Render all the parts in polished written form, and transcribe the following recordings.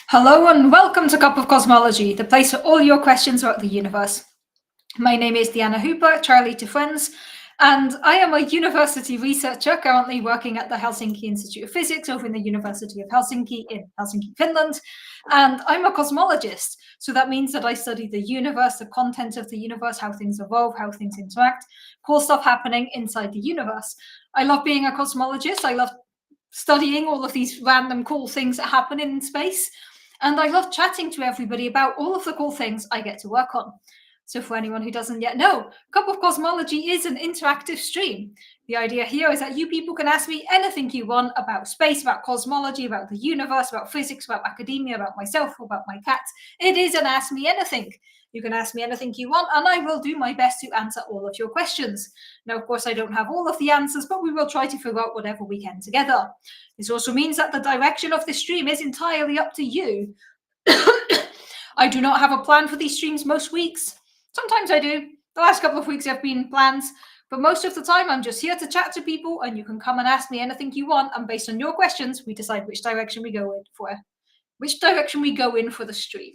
Hello and welcome to Cup of Cosmology, the place for all your questions about the universe. My name is Deanna Hooper, Charlie to friends, and I am a university researcher currently working at the Helsinki Institute of Physics over in the University of Helsinki in Helsinki, Finland. And I'm a cosmologist, so that means that I study the universe, the content of the universe, how things evolve, how things interact, cool stuff happening inside the universe. I love being a cosmologist. I love studying all of these random cool things that happen in space. And I love chatting to everybody about all of the cool things I get to work on. So for anyone who doesn't yet know, Cup of Cosmology is an interactive stream. The idea here is that you people can ask me anything you want about space, about cosmology, about the universe, about physics, about academia, about myself, about my cat. It is an Ask Me Anything. You can ask me anything you want, and I will do my best to answer all of your questions. Now, of course, I don't have all of the answers, but we will try to figure out whatever we can together. This also means that the direction of the stream is entirely up to you. I do not have a plan for these streams most weeks. Sometimes I do. The last couple of weeks have been plans, but most of the time I'm just here to chat to people, and you can come and ask me anything you want, and based on your questions, we decide which direction we go in for the stream.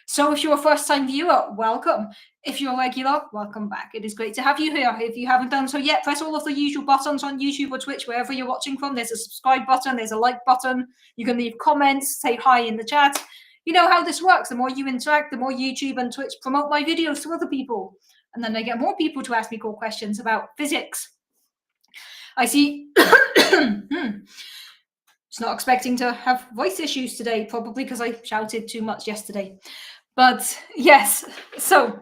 So if you're a first-time viewer, welcome. If you're a regular, welcome back. It is great to have you here. If you haven't done so yet, press all of the usual buttons on YouTube or Twitch, wherever you're watching from. There's a subscribe button, there's a like button. You can leave comments, say hi in the chat. You know how this works. The more you interact, the more YouTube and Twitch promote my videos to other people. And then I get more people to ask me cool questions about physics. I see... It's not expecting to have voice issues today, probably because I shouted too much yesterday. But yes, so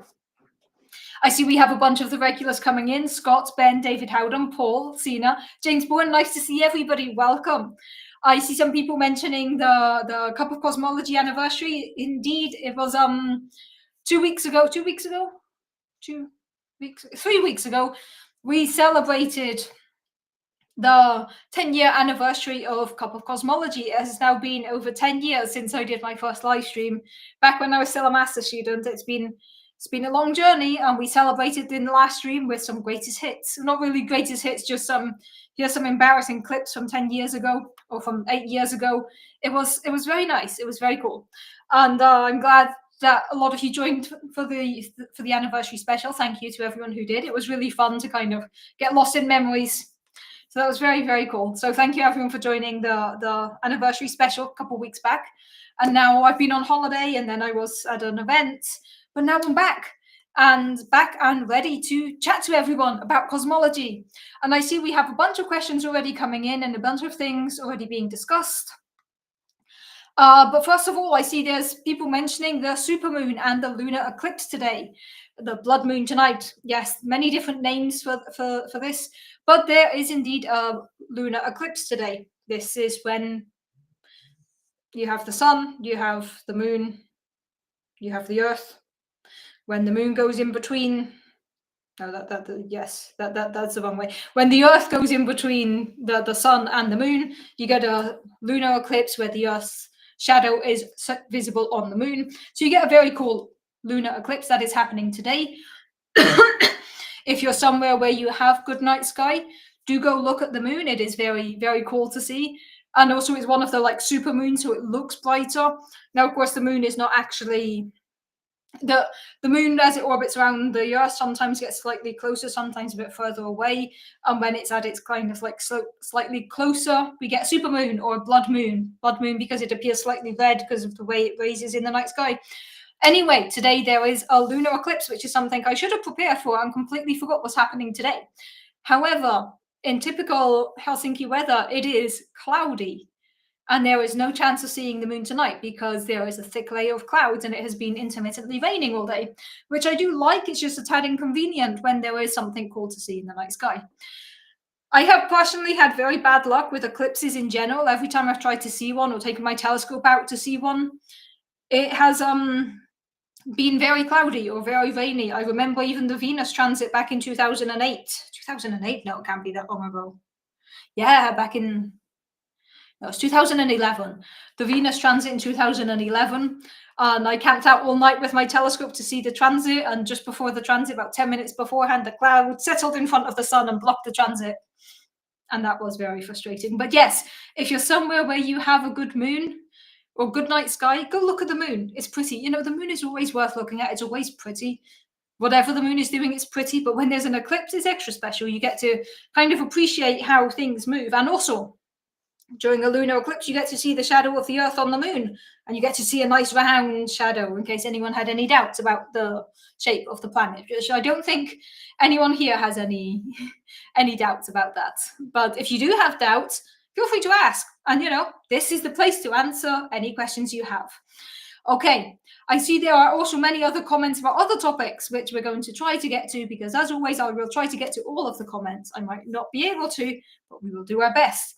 I see we have a bunch of the regulars coming in. Scott, Ben, David Howden, Paul, Sina, James Bourne. Nice to see everybody. Welcome. I see some people mentioning the Cup of Cosmology anniversary. Indeed, it was 3 weeks ago, we celebrated the 10-year anniversary of Cup of Cosmology. It has now been over 10 years since I did my first live stream back when I was still a master student. It's been a long journey, and we celebrated in the last stream with some greatest hits. Not really greatest hits, just here's some embarrassing clips from 10 years ago or from 8 years ago. It was very nice. It was very cool, and I'm glad that a lot of you joined for the anniversary special. Thank you to everyone who did. It was really fun to kind of get lost in memories. So that was very, very cool. So thank you everyone for joining the anniversary special a couple of weeks back. And now I've been on holiday, and then I was at an event, but now I'm back and ready to chat to everyone about cosmology. And I see we have a bunch of questions already coming in and a bunch of things already being discussed. But first of all, I see there's people mentioning the supermoon and the lunar eclipse today. The blood moon tonight. Yes, many different names for this, but there is indeed a lunar eclipse today. This is when you have the sun, you have the moon, you have the earth. When the moon goes in between, that's the wrong way. When the earth goes in between the sun and the moon, you get a lunar eclipse where the earth's shadow is visible on the moon. So you get a very cool lunar eclipse that is happening today. If you're somewhere where you have good night sky, do go look at the moon. It is very, very cool to see. And also it's one of the super moons, so it looks brighter. Now, of course, the moon is not actually the moon as it orbits around the earth sometimes gets slightly closer, sometimes a bit further away. And when it's at its kind of slightly closer, we get supermoon or blood moon because it appears slightly red because of the way it raises in the night sky. Anyway, today there is a lunar eclipse, which is something I should have prepared for and completely forgot was happening today. However, in typical Helsinki weather, it is cloudy, and there is no chance of seeing the moon tonight because there is a thick layer of clouds and it has been intermittently raining all day, which I do like. It's just a tad inconvenient when there is something cool to see in the night sky. I have personally had very bad luck with eclipses in general. Every time I've tried to see one or taken my telescope out to see one, it has been very cloudy or very rainy. I remember even the Venus transit back in 2008. 2008? No, it can't be that long ago. Yeah, it was 2011. The Venus transit in 2011. And I camped out all night with my telescope to see the transit. And just before the transit, about 10 minutes beforehand, the cloud settled in front of the sun and blocked the transit. And that was very frustrating. But yes, if you're somewhere where you have a good moon, or good night sky, go look at the moon. It's pretty. You know, the moon is always worth looking at. It's always pretty. Whatever the moon is doing, it's pretty. But when there's an eclipse, it's extra special. You get to kind of appreciate how things move. And also, during a lunar eclipse, you get to see the shadow of the Earth on the moon, and you get to see a nice round shadow, in case anyone had any doubts about the shape of the planet. Which I don't think anyone here has any doubts about that. But if you do have doubts, feel free to ask. And, you know, this is the place to answer any questions you have. Okay, I see there are also many other comments about other topics, which we're going to try to get to, because as always, I will try to get to all of the comments. I might not be able to, but we will do our best.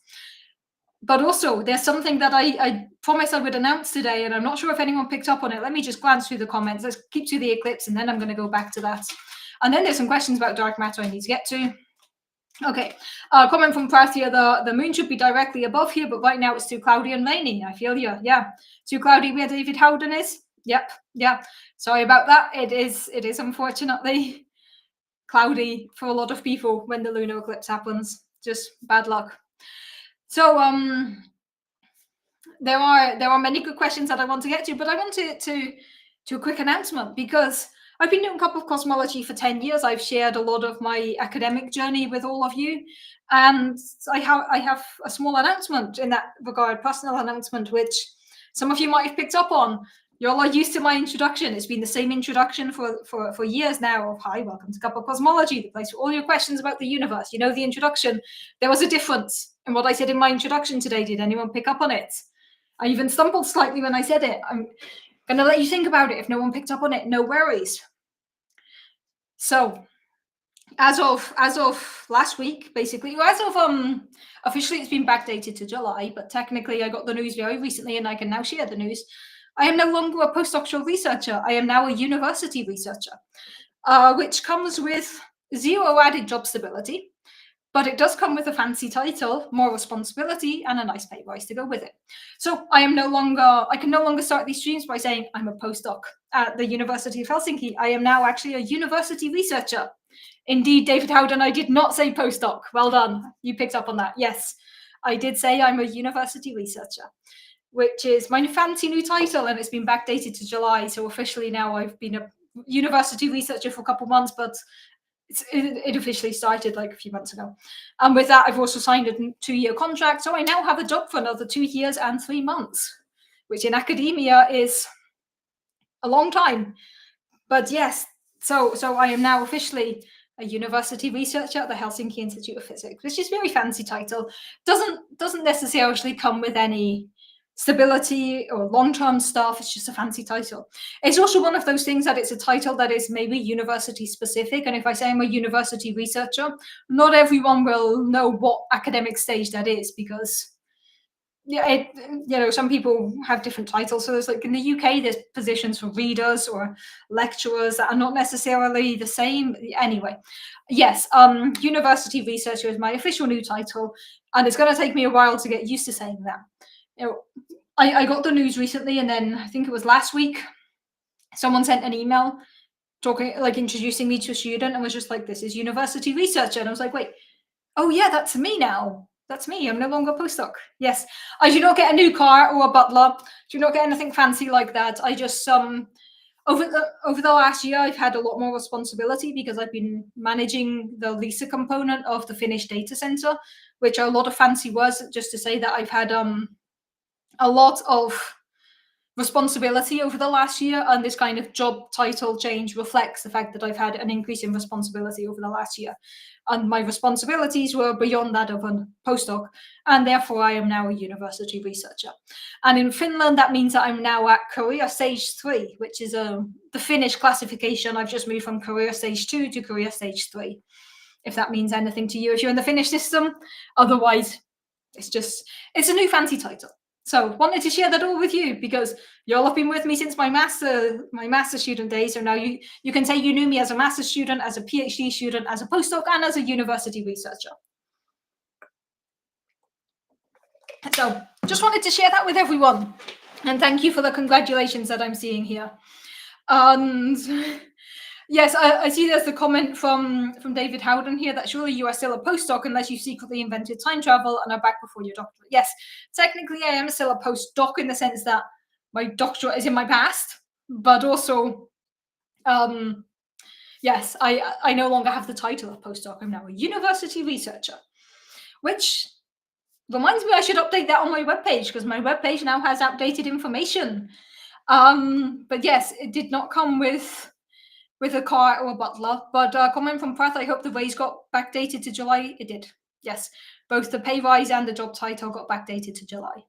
But also, there's something that I promised I would announce today, and I'm not sure if anyone picked up on it. Let me just glance through the comments. Let's keep to the eclipse, and then I'm going to go back to that. And then there's some questions about dark matter I need to get to. Okay, comment from Prathia, the moon should be directly above here, but right now it's too cloudy and rainy. I feel you. Yeah, too cloudy where David Howden is. Yep, yeah. Sorry about that. It is unfortunately cloudy for a lot of people when the lunar eclipse happens. Just bad luck. So there are many good questions that I want to get to, but I want to a quick announcement, because I've been doing Cup of Cosmology for 10 years. I've shared a lot of my academic journey with all of you, and I have a small announcement in that regard, personal announcement, which some of you might have picked up on. You're all used to my introduction. It's been the same introduction for years now of, hi, welcome to Cup of Cosmology, the place for all your questions about the universe. You know the introduction. There was a difference in what I said in my introduction today. Did anyone pick up on it? I even stumbled slightly when I said it. I'm going to let you think about it. If no one picked up on it, no worries. So as of last week, basically, as of officially it's been backdated to July, but technically I got the news very recently and I can now share the news. I am no longer a postdoctoral researcher. I am now a university researcher, which comes with zero added job stability, but it does come with a fancy title, more responsibility, and a nice pay rise to go with it. So I can no longer start these streams by saying I'm a postdoc at the University of Helsinki. I am now actually a university researcher. Indeed, David Howden, I did not say postdoc. Well done. You picked up on that. Yes, I did say I'm a university researcher, which is my fancy new title, and it's been backdated to July. So officially now I've been a university researcher for a couple of months, but it officially started like a few months ago. And with that, I've also signed a 2-year contract. So I now have a job for another 2 years and 3 months, which in academia is a long time. But yes, so I am now officially a university researcher at the Helsinki Institute of Physics, which is a very fancy title. Doesn't necessarily come with any stability or long-term stuff. It's just a fancy title. It's also one of those things that it's a title that is maybe university specific, and if I say I'm a university researcher, not everyone will know what academic stage that is, because some people have different titles. So there's, like, in the UK, there's positions for readers or lecturers that are not necessarily the same. Anyway, yes, university researcher is my official new title, and it's going to take me a while to get used to saying that. I got the news recently, and then I think it was last week, someone sent an email introducing me to a student and was just like, this is university researcher. And I was like, wait, oh yeah, that's me now. That's me. I'm no longer a postdoc. Yes, I do not get a new car or a butler. Do not get anything fancy like that. I just over the last year, I've had a lot more responsibility because I've been managing the LISA component of the Finnish data center, which are a lot of fancy words just to say that I've had a lot of responsibility over the last year, and this kind of job title change reflects the fact that I've had an increase in responsibility over the last year, and my responsibilities were beyond that of a postdoc, and therefore I am now a university researcher. And in Finland, that means that I'm now at career stage 3, which is the Finnish classification. I've just moved from career stage 2 to career stage 3, if that means anything to you if you're in the Finnish system. Otherwise, it's a new fancy title. So wanted to share that all with you, because you all have been with me since my master student days. So now you can say you knew me as a master student, as a PhD student, as a postdoc, and as a university researcher. So just wanted to share that with everyone. And thank you for the congratulations that I'm seeing here. And Yes, I see there's a comment from David Howden here that surely you are still a postdoc unless you secretly invented time travel and are back before your doctorate. Yes, technically I am still a postdoc in the sense that my doctorate is in my past, but also, yes, I no longer have the title of postdoc. I'm now a university researcher, which reminds me I should update that on my webpage because my webpage now has outdated information. But yes, it did not come with a car or a butler. But comment from Prath, I hope the raise got backdated to July. It did. Yes, both the pay rise and the job title got backdated to July,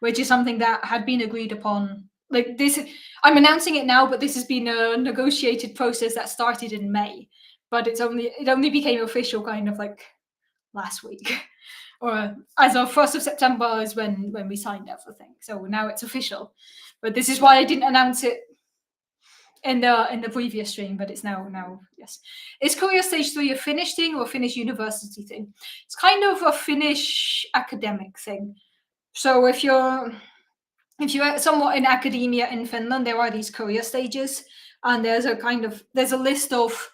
which is something that had been agreed upon. Like this, I'm announcing it now, but this has been a negotiated process that started in May, but it only became official kind of like last week, or as of 1st of September is when we signed everything. So now it's official. But this is why I didn't announce it in the previous stream, but it's now yes. Is Career Stage 3 a Finnish thing or a Finnish university thing? It's kind of a Finnish academic thing. So if you're somewhat in academia in Finland, there are these career stages, and there's a list of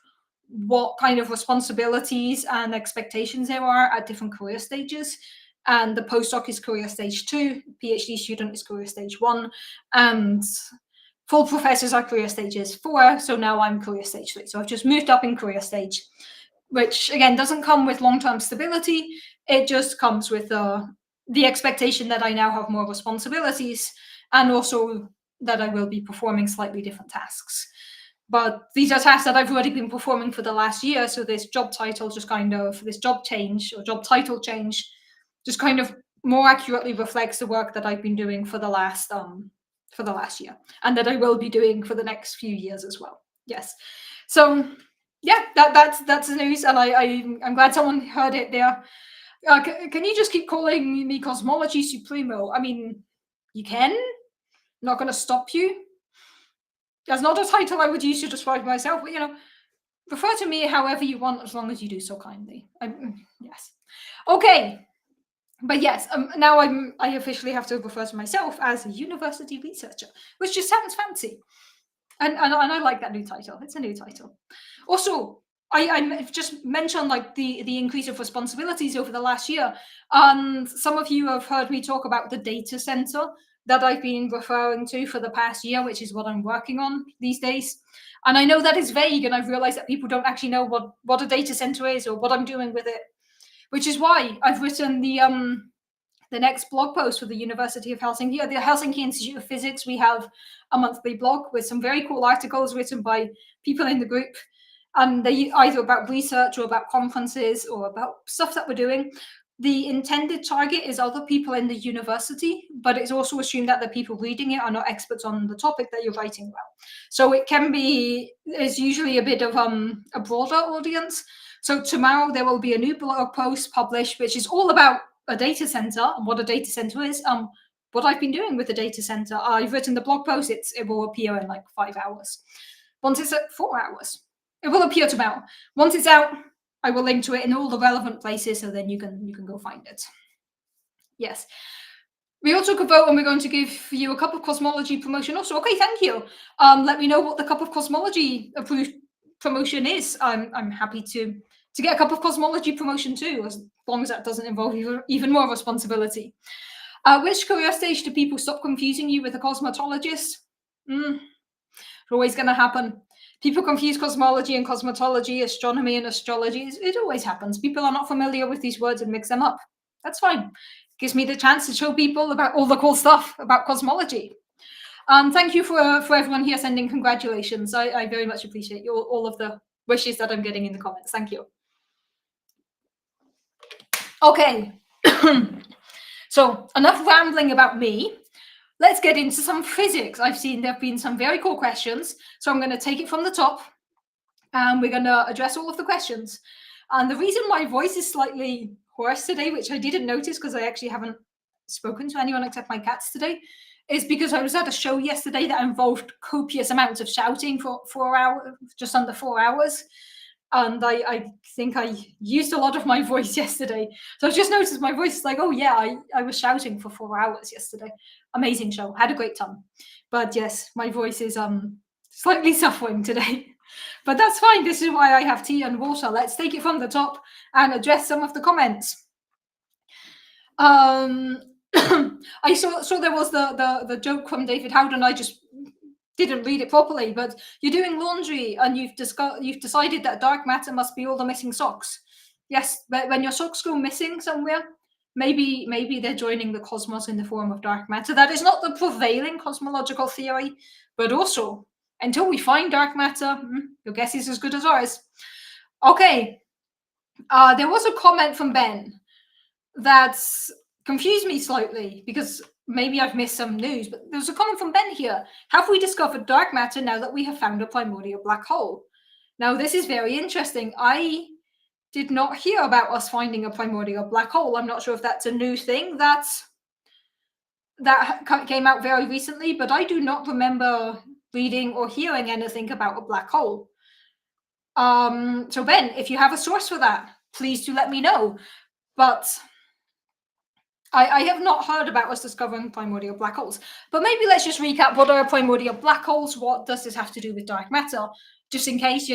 what kind of responsibilities and expectations there are at different career stages. And the postdoc is career stage 2, PhD student is career stage 1, and full professors are career stages 4. So now I'm career stage 3. So I've just moved up in career stage, which again doesn't come with long-term stability. It just comes with the expectation that I now have more responsibilities, and also that I will be performing slightly different tasks. But these are tasks that I've already been performing for the last year. So this job title this job change or job title change just kind of more accurately reflects the work that I've been doing for the last year, and that I will be doing for the next few years as well. Yes. So yeah, that's the news, and I'm glad someone heard it there. Can you just keep calling me Cosmology Supremo? I mean, you can. I'm not going to stop you. That's not a title I would use to describe myself, but refer to me however you want, as long as you do so kindly. Yes. Okay. But yes, now I officially have to refer to myself as a university researcher, which just sounds fancy. And I like that new title. It's a new title. Also, I just mentioned like the increase of responsibilities over the last year. And some of you have heard me talk about the data center that I've been referring to for the past year, which is what I'm working on these days. And I know that is vague, and I've realized that people don't actually know what a data center is or what I'm doing with it, which is why I've written the next blog post for the University of Helsinki, the Helsinki Institute of Physics. We have a monthly blog with some very cool articles written by people in the group, and they either about research or about conferences or about stuff that we're doing. The intended target is other people in the university, but it's also assumed that the people reading it are not experts on the topic that you're writing about. So it's usually a bit of a broader audience. So tomorrow there will be a new blog post published, which is all about a data center and what a data center is. What I've been doing with the data center. I've written the blog post. It will appear in like 5 hours. Once it's at 4 hours, it will appear tomorrow. Once it's out, I will link to it in all the relevant places, so then you can go find it. Yes. We all took a vote, and we're going to give you a cup of Cosmology promotion also. Okay, thank you. Let me know what the cup of Cosmology approved promotion is. I'm happy to get a cup of Cosmology promotion too, as long as that doesn't involve even more responsibility. Which career stage do people stop confusing you with a cosmetologist? It's always going to happen. People confuse cosmology and cosmetology, astronomy and astrology. It always happens. People are not familiar with these words and mix them up. That's fine. Gives me the chance to show people about all the cool stuff about cosmology. Thank you for everyone here sending congratulations. I very much appreciate all of the wishes that I'm getting in the comments. Thank you. Okay. So enough rambling about me. Let's get into some physics. I've seen there have been some very cool questions. So I'm going to take it from the top, and we're going to address all of the questions. And the reason my voice is slightly hoarse today, which I didn't notice because I actually haven't spoken to anyone except my cats today, is because I was at a show yesterday that involved copious amounts of shouting for 4 hours, just under 4 hours. And I think I used a lot of my voice yesterday. So I just noticed my voice is like, oh yeah, I was shouting for 4 hours yesterday. Amazing show. Had a great time. But yes, my voice is slightly suffering today. But that's fine. This is why I have tea and water. Let's take it from the top and address some of the comments. I saw there was the joke from David Howden. I just didn't read it properly, but you're doing laundry and you've decided that dark matter must be all the missing socks. Yes, but when your socks go missing somewhere, maybe they're joining the cosmos in the form of dark matter. That is not the prevailing cosmological theory, but also until we find dark matter, your guess is as good as ours. Okay, there was a comment from Ben that's confused me slightly because maybe I've missed some news, but there's a comment from Ben here. Have we discovered dark matter now that we have found a primordial black hole? Now, this is very interesting. I did not hear about us finding a primordial black hole. I'm not sure if that's a new thing that came out very recently, but I do not remember reading or hearing anything about a black hole. So Ben, if you have a source for that, please do let me know. But I have not heard about us discovering primordial black holes, but maybe let's just recap what are primordial black holes? What does this have to do with dark matter? Just in case,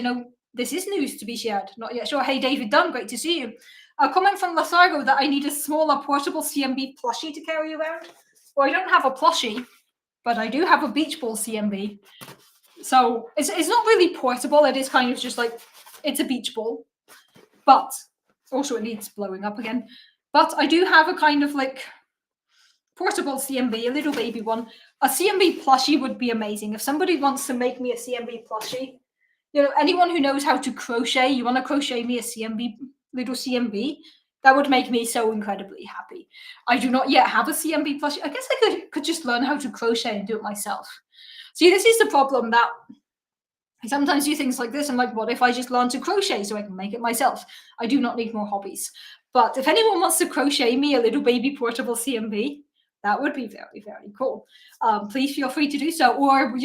this is news to be shared. Not yet sure. Hey, David Dunn, great to see you. A comment from Lasargo that I need a smaller portable CMB plushie to carry around. Well, I don't have a plushie, but I do have a beach ball CMB. So it's not really portable. It is kind of just like, it's a beach ball, but also it needs blowing up again. But I do have a kind of like portable CMB, a little baby one. A CMB plushie would be amazing. If somebody wants to make me a CMB plushie, anyone who knows how to crochet, you want to crochet me a little CMB, that would make me so incredibly happy. I do not yet have a CMB plushie. I guess I could just learn how to crochet and do it myself. See, this is the problem that I sometimes do things like this. I'm like, what if I just learn to crochet so I can make it myself? I do not need more hobbies. But if anyone wants to crochet me a little baby portable CMB, that would be very, very cool. Please feel free to do so. Or,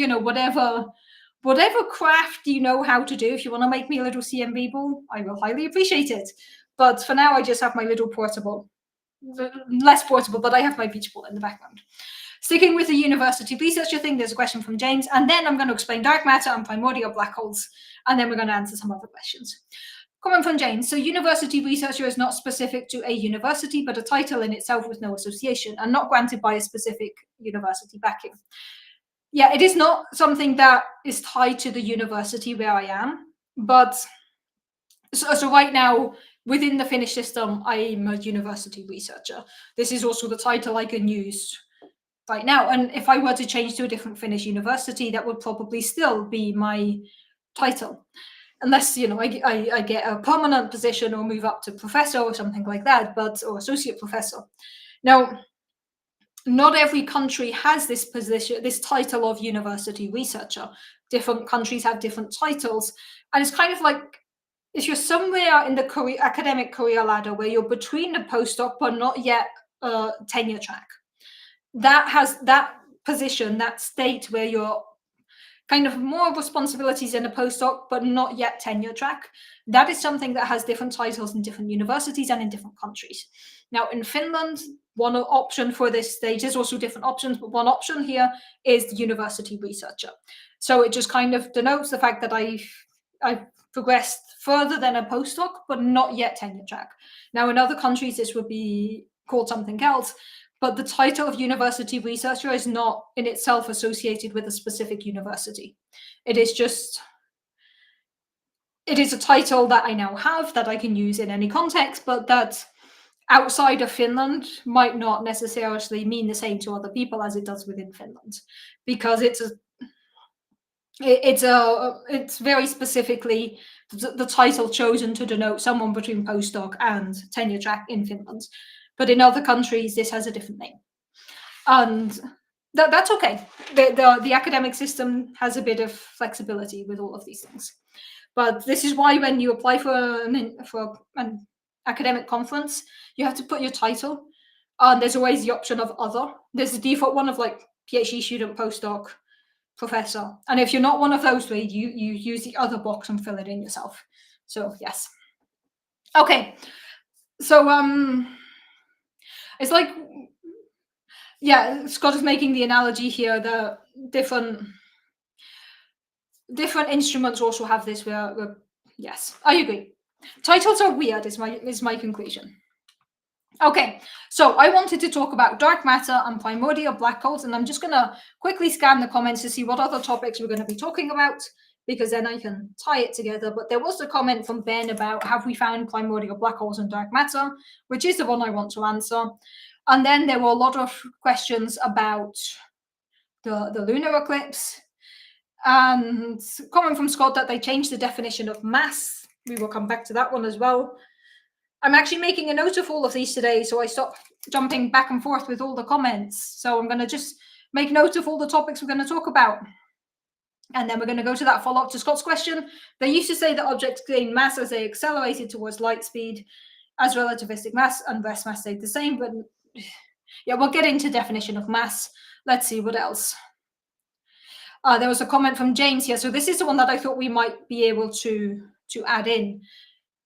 whatever craft you know how to do. If you want to make me a little CMB ball, I will highly appreciate it. But for now, I just have my little portable. Less portable, but I have my beach ball in the background. Sticking with the university researcher thing, there's a question from James, and then I'm going to explain dark matter and primordial black holes, and then we're going to answer some other questions. Comment from James. So university researcher is not specific to a university, but a title in itself with no association and not granted by a specific university backing. Yeah, it is not something that is tied to the university where I am, but so right now, within the Finnish system, I'm a university researcher. This is also the title I can use right now. And if I were to change to a different Finnish university, that would probably still be my title. Unless, I get a permanent position or move up to professor or something like that, or associate professor. Now, not every country has this position, this title of university researcher. Different countries have different titles. And it's kind of like, if you're somewhere in the academic career ladder where you're between a postdoc but not yet a tenure track, that has that position, that state where you're kind of more responsibilities in a postdoc but not yet tenure track, that is something that has different titles in different universities and in different countries. Now, in Finland, one option for this stage, there's also different options, but one option here is the university researcher. So it just kind of denotes the fact that I've progressed further than a postdoc, but not yet tenure track. Now, in other countries, this would be called something else, but the title of university researcher is not in itself associated with a specific university. It is a title that I now have that I can use in any context, but that outside of Finland might not necessarily mean the same to other people as it does within Finland, because it's very specifically the title chosen to denote someone between postdoc and tenure track in Finland. But in other countries, this has a different name. And that's okay. The academic system has a bit of flexibility with all of these things. But this is why when you apply for an academic conference, you have to put your title. And there's always the option of other. There's the default one of like PhD student, postdoc, professor. And if you're not one of those three, you use the other box and fill it in yourself. So yes. Okay. So it's like, yeah, Scott is making the analogy here, the different different instruments also have this yes, I agree. Titles are weird is my conclusion. Okay, so I wanted to talk about dark matter and primordial black holes, and I'm just going to quickly scan the comments to see what other topics we're going to be talking about, because then I can tie it together. But there was a comment from Ben about have we found primordial black holes and dark matter, which is the one I want to answer. And then there were a lot of questions about the lunar eclipse, and comment from Scott that they changed the definition of mass. We will come back to that one as well. I'm actually making a note of all of these today, so I stop jumping back and forth with all the comments. So I'm going to just make note of all the topics we're going to talk about. And then we're going to go to that follow-up to Scott's question. They used to say that objects gain mass as they accelerated towards light speed, as relativistic mass and rest mass stayed the same. But yeah, we'll get into definition of mass. Let's see what else. There was a comment from James here. So this is the one that I thought we might be able to add in.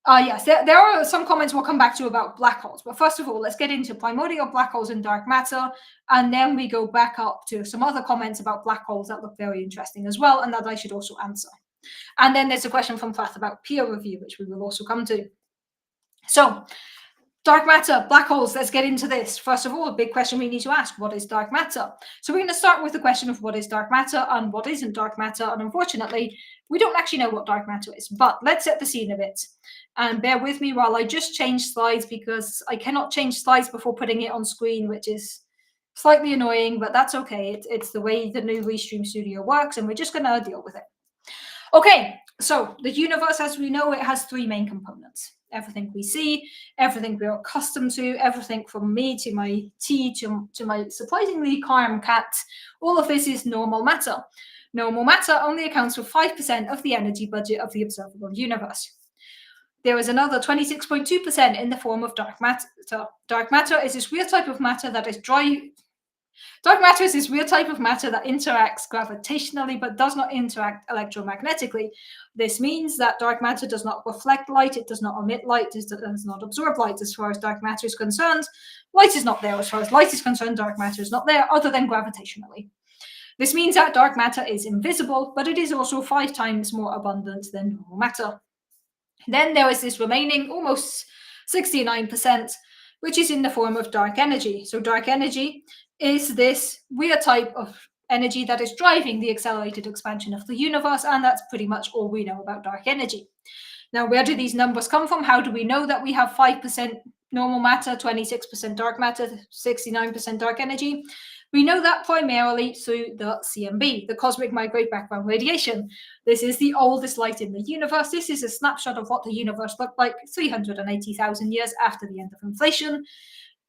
Yes, there are some comments we'll come back to about black holes. But first of all, let's get into primordial black holes and dark matter. And then we go back up to some other comments about black holes that look very interesting as well, and that I should also answer. And then there's a question from Plath about peer review, which we will also come to. So, dark matter, black holes, let's get into this. First of all, a big question we need to ask, what is dark matter? So we're going to start with the question of what is dark matter and what isn't dark matter. And unfortunately, we don't actually know what dark matter is, but let's set the scene a bit. And bear with me while I just change slides, because I cannot change slides before putting it on screen, which is slightly annoying, but that's okay. It's the way the new Restream Studio works, and we're just going to deal with it. Okay, so the universe, as we know, it has three main components. Everything we see, everything we're accustomed to, everything from me to my tea to my surprisingly calm cat, all of this is normal matter. Normal matter only accounts for 5% of the energy budget of the observable universe. There is another 26.2% in the form of dark matter. Dark matter is this weird type of matter that is dry. Dark matter is this weird type of matter that interacts gravitationally but does not interact electromagnetically. This means that dark matter does not reflect light, it does not emit light, it does not absorb light as far as dark matter is concerned. Light is not there as far as light is concerned, dark matter is not there other than gravitationally. This means that dark matter is invisible, but it is also 5 times more abundant than normal matter. Then there is this remaining almost 69%, which is in the form of dark energy. So dark energy is this weird type of energy that is driving the accelerated expansion of the universe, and that's pretty much all we know about dark energy. Now, where do these numbers come from? How do we know that we have 5% normal matter, 26% dark matter, 69% dark energy? We know that primarily through the CMB, the cosmic microwave background radiation. This is the oldest light in the universe. This is a snapshot of what the universe looked like 380,000 years after the end of inflation.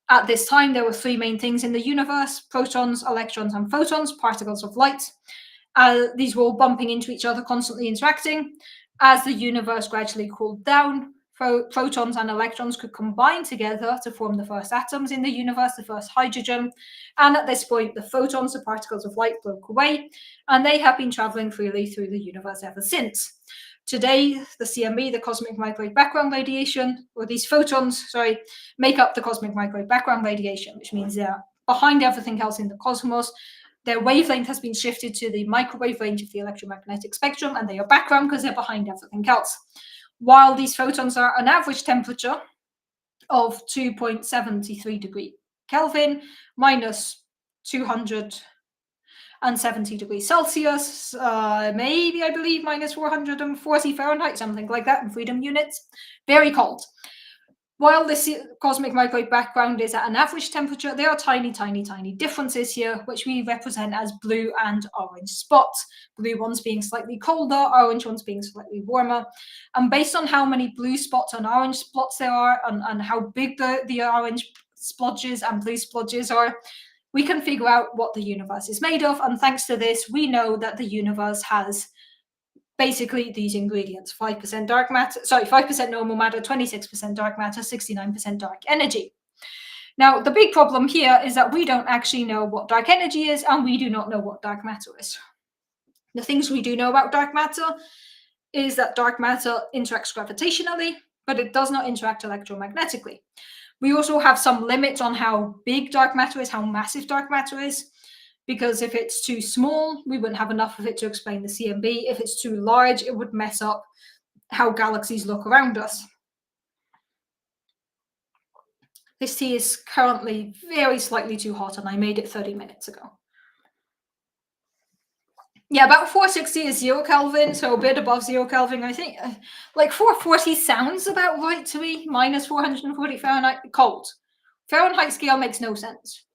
At this time, there were 3 main things in the universe: protons, electrons, and photons, particles of light. These were all bumping into each other, constantly interacting. As the universe gradually cooled down, protons and electrons could combine together to form the first atoms in the universe, the first hydrogen. And at this point, the photons, the particles of light, broke away, and they have been traveling freely through the universe ever since. Today, the CMB, the cosmic microwave background radiation, or these photons, make up the cosmic microwave background radiation, which means they're behind everything else in the cosmos. Their wavelength has been shifted to the microwave range of the electromagnetic spectrum, and they are background because they're behind everything else. While these photons are an average temperature of 2.73 degrees Kelvin, minus 270 degrees Celsius, maybe, I believe, minus 440 Fahrenheit, something like that in freedom units. Very cold. While this cosmic microwave background is at an average temperature, there are tiny, tiny, tiny differences here, which we represent as blue and orange spots. Blue ones being slightly colder, orange ones being slightly warmer. And based on how many blue spots and orange spots there are, and how big the orange splodges and blue splodges are, we can figure out what the universe is made of. And thanks to this, we know that the universe has basically these ingredients: 5% dark matter, 5% normal matter, 26% dark matter, 69% dark energy. Now, the big problem here is that we don't actually know what dark energy is, and we do not know what dark matter is. The things we do know about dark matter is that dark matter interacts gravitationally, but it does not interact electromagnetically. We also have some limits on how big dark matter is, how massive dark matter is, because if it's too small, we wouldn't have enough of it to explain the CMB. If it's too large, it would mess up how galaxies look around us. This tea is currently very slightly too hot, and I made it 30 minutes ago. Yeah, about 460 is 0 Kelvin, so a bit above 0 Kelvin. I think like 440 sounds about right to me, minus 440 Fahrenheit, cold. Fahrenheit scale makes no sense.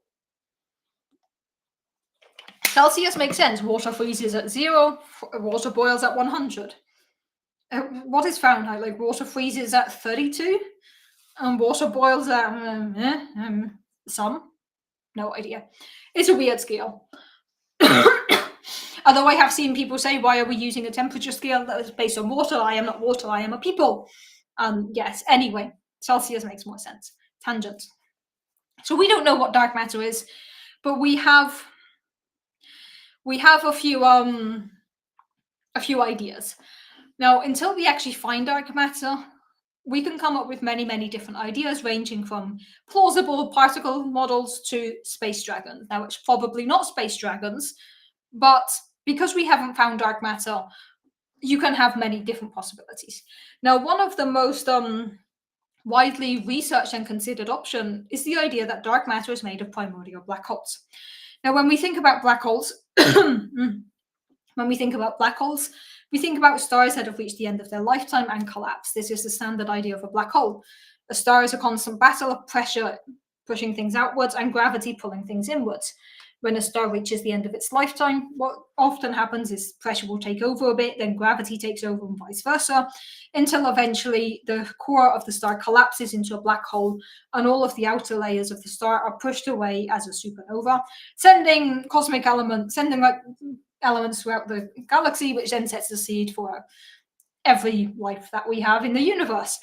Celsius makes sense. Water freezes at 0, water boils at 100. What is Fahrenheit? Like water freezes at 32 and water boils at some? No idea. It's a weird scale. Although I have seen people say, why are we using a temperature scale that is based on water? I am not water, I am a people. Yes, anyway, Celsius makes more sense. Tangent. So we don't know what dark matter is, but we have a few ideas. Now, until we actually find dark matter, we can come up with many, many different ideas, ranging from plausible particle models to space dragons. Now, it's probably not space dragons, but because we haven't found dark matter, you can have many different possibilities. Now, one of the most widely researched and considered option is the idea that dark matter is made of primordial black holes. Now, when we think about black holes, we think about stars that have reached the end of their lifetime and collapse. This is the standard idea of a black hole. A star is a constant battle of pressure pushing things outwards and gravity pulling things inwards. When a star reaches the end of its lifetime, what often happens is pressure will take over a bit, then gravity takes over and vice versa, until eventually the core of the star collapses into a black hole and all of the outer layers of the star are pushed away as a supernova, sending elements throughout the galaxy, which then sets the seed for every life that we have in the universe.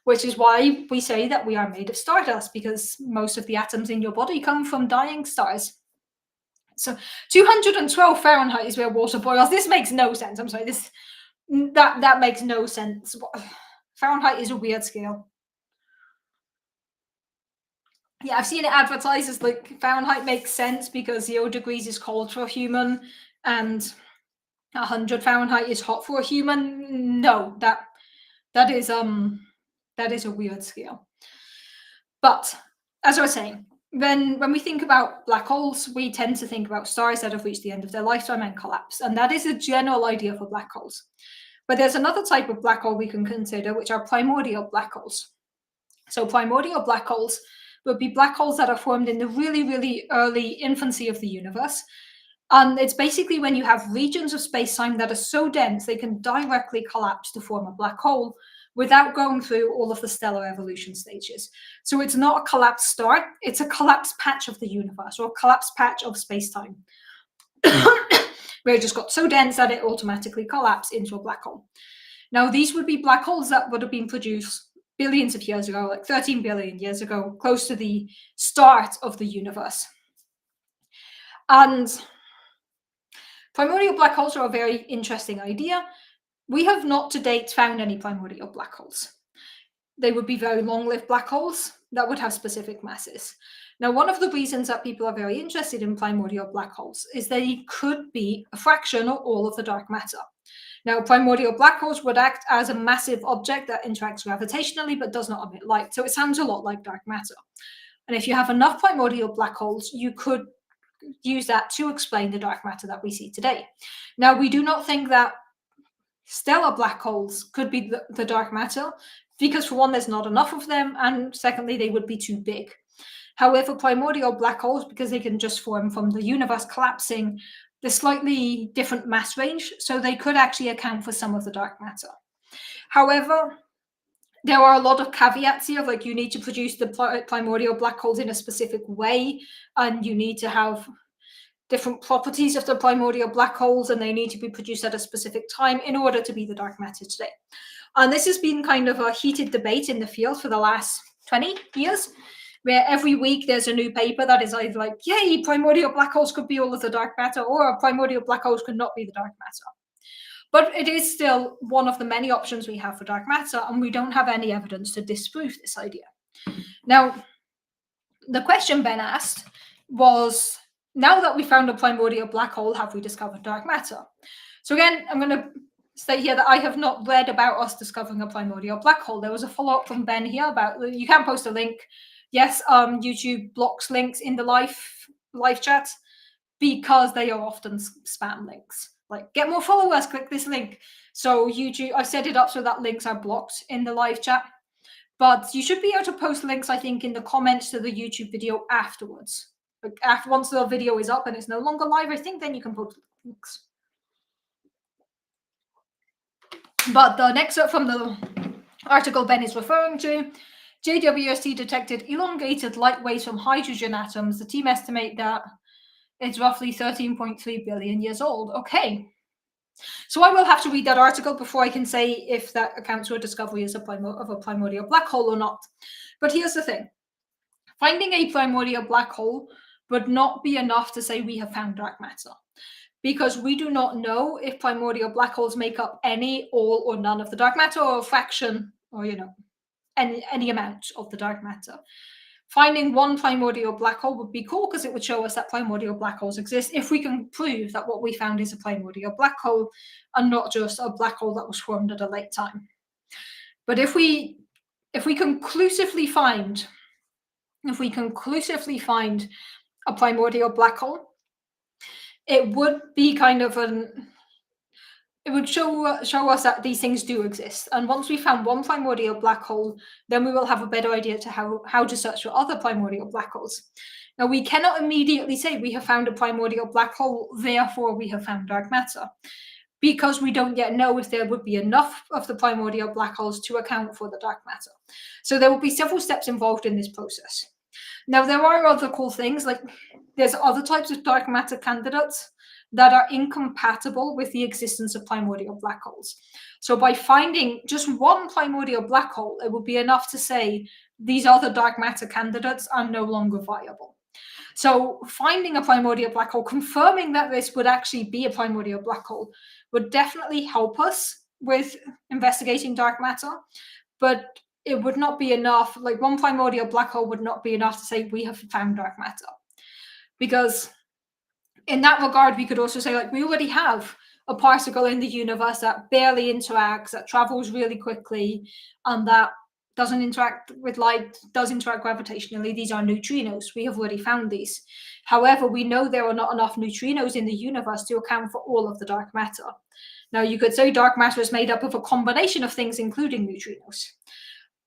Which is why we say that we are made of stardust, because most of the atoms in your body come from dying stars. So 212 Fahrenheit is where water boils. This makes no sense. I'm sorry. That makes no sense. Fahrenheit is a weird scale. Yeah, I've seen it advertised as like Fahrenheit makes sense because 0 degrees is cold for a human and 100 Fahrenheit is hot for a human. No, that is a weird scale. But as I was saying, when we think about black holes, we tend to think about stars that have reached the end of their lifetime and collapse. And that is a general idea for black holes. But there's another type of black hole we can consider, which are primordial black holes. So primordial black holes would be black holes that are formed in the really, really early infancy of the universe. And it's basically when you have regions of space-time that are so dense, they can directly collapse to form a black hole without going through all of the stellar evolution stages. So it's not a collapsed star, it's a collapsed patch of the universe, or a collapsed patch of space-time, where it just got so dense that it automatically collapsed into a black hole. Now, these would be black holes that would have been produced billions of years ago, like 13 billion years ago, close to the start of the universe. And primordial black holes are a very interesting idea. We have not to date found any primordial black holes. They would be very long-lived black holes that would have specific masses. Now, one of the reasons that people are very interested in primordial black holes is they could be a fraction of all of the dark matter. Now, primordial black holes would act as a massive object that interacts gravitationally but does not emit light. So it sounds a lot like dark matter. And if you have enough primordial black holes, you could use that to explain the dark matter that we see today. Now, we do not think that stellar black holes could be the dark matter, because for one, there's not enough of them, and secondly, they would be too big. However, primordial black holes, because they can just form from the universe collapsing, the slightly different mass range, so they could actually account for some of the dark matter. However, there are a lot of caveats here, like you need to produce the primordial black holes in a specific way, and you need to have different properties of the primordial black holes, and they need to be produced at a specific time in order to be the dark matter today. And this has been kind of a heated debate in the field for the last 20 years, where every week there's a new paper that is either like, yay, primordial black holes could be all of the dark matter, or primordial black holes could not be the dark matter. But it is still one of the many options we have for dark matter, and we don't have any evidence to disprove this idea. Now, the question Ben asked was, Now that we found a primordial black hole, have we discovered dark matter? So again, I'm going to state here that I have not read about us discovering a primordial black hole. There was a follow-up from Ben here about you can post a link. Yes, YouTube blocks links in the live chat because they are often spam links. Like, get more followers, click this link. So YouTube, I set it up so that links are blocked in the live chat. But you should be able to post links, I think, in the comments to the YouTube video afterwards. Like once the video is up and it's no longer live, I think then you can post links. But the next up from the article Ben is referring to, JWST detected elongated light waves from hydrogen atoms. The team estimate that it's roughly 13.3 billion years old. Okay. So I will have to read that article before I can say if that accounts for a discovery as of a primordial black hole or not. But here's the thing. Finding a primordial black hole would not be enough to say we have found dark matter, because we do not know if primordial black holes make up any, all, or none of the dark matter, or a fraction, or any amount of the dark matter. Finding one primordial black hole would be cool because it would show us that primordial black holes exist if we can prove that what we found is a primordial black hole and not just a black hole that was formed at a late time. But if we conclusively find a primordial black hole, it would be kind of it would show us that these things do exist. And once we found one primordial black hole, then we will have a better idea to how to search for other primordial black holes. Now, we cannot immediately say we have found a primordial black hole, therefore we have found dark matter, because we don't yet know if there would be enough of the primordial black holes to account for the dark matter. So there will be several steps involved in this process. Now, there are other cool things, like there's other types of dark matter candidates that are incompatible with the existence of primordial black holes. So by finding just one primordial black hole, it would be enough to say these other dark matter candidates are no longer viable. So finding a primordial black hole, confirming that this would actually be a primordial black hole, would definitely help us with investigating dark matter, but it would not be enough. Like, one primordial black hole would not be enough to say we have found dark matter, because in that regard, we could also say, like, we already have a particle in the universe that barely interacts, that travels really quickly, and that doesn't interact with light, does interact gravitationally. These are neutrinos. We have already found these. However, we know there are not enough neutrinos in the universe to account for all of the dark matter. Now, you could say dark matter is made up of a combination of things, including neutrinos.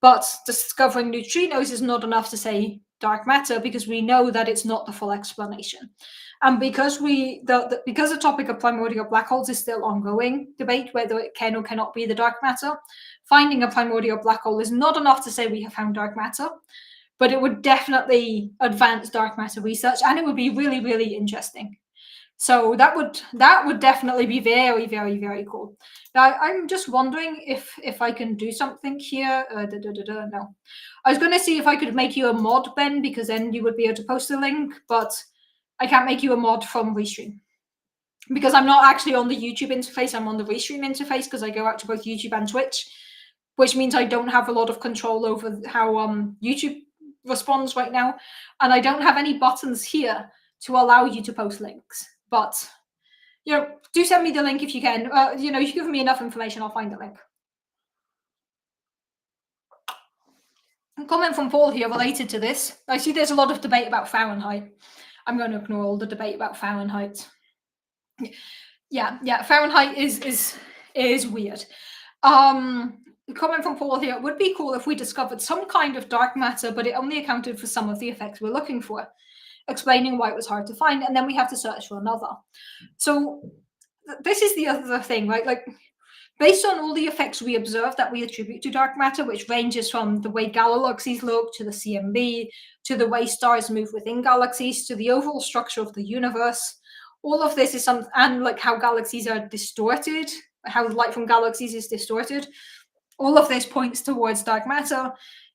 But discovering neutrinos is not enough to say dark matter, because we know that it's not the full explanation. And because the topic of primordial black holes is still ongoing debate whether it can or cannot be the dark matter, finding a primordial black hole is not enough to say we have found dark matter, but it would definitely advance dark matter research, and it would be really, really interesting. So that would definitely be very, very, very cool. Now, I'm just wondering if I can do something here. No, I was going to see if I could make you a mod, Ben, because then you would be able to post the link, but I can't make you a mod from Restream because I'm not actually on the YouTube interface. I'm on the Restream interface because I go out to both YouTube and Twitch, which means I don't have a lot of control over how YouTube responds right now, and I don't have any buttons here to allow you to post links. But do send me the link if you can. If you give me enough information, I'll find the link. A comment from Paul here related to this. I see there's a lot of debate about Fahrenheit. I'm going to ignore all the debate about Fahrenheit. Yeah, Fahrenheit is weird. The comment from Paul here: it would be cool if we discovered some kind of dark matter, but it only accounted for some of the effects we're looking for, explaining why it was hard to find, and then we have to search for another. So this is the other thing, right? Like, based on all the effects we observe that we attribute to dark matter, which ranges from the way galaxies look, to the CMB, to the way stars move within galaxies, to the overall structure of the universe, all of this is and like how galaxies are distorted, how light from galaxies is distorted. All of this points towards dark matter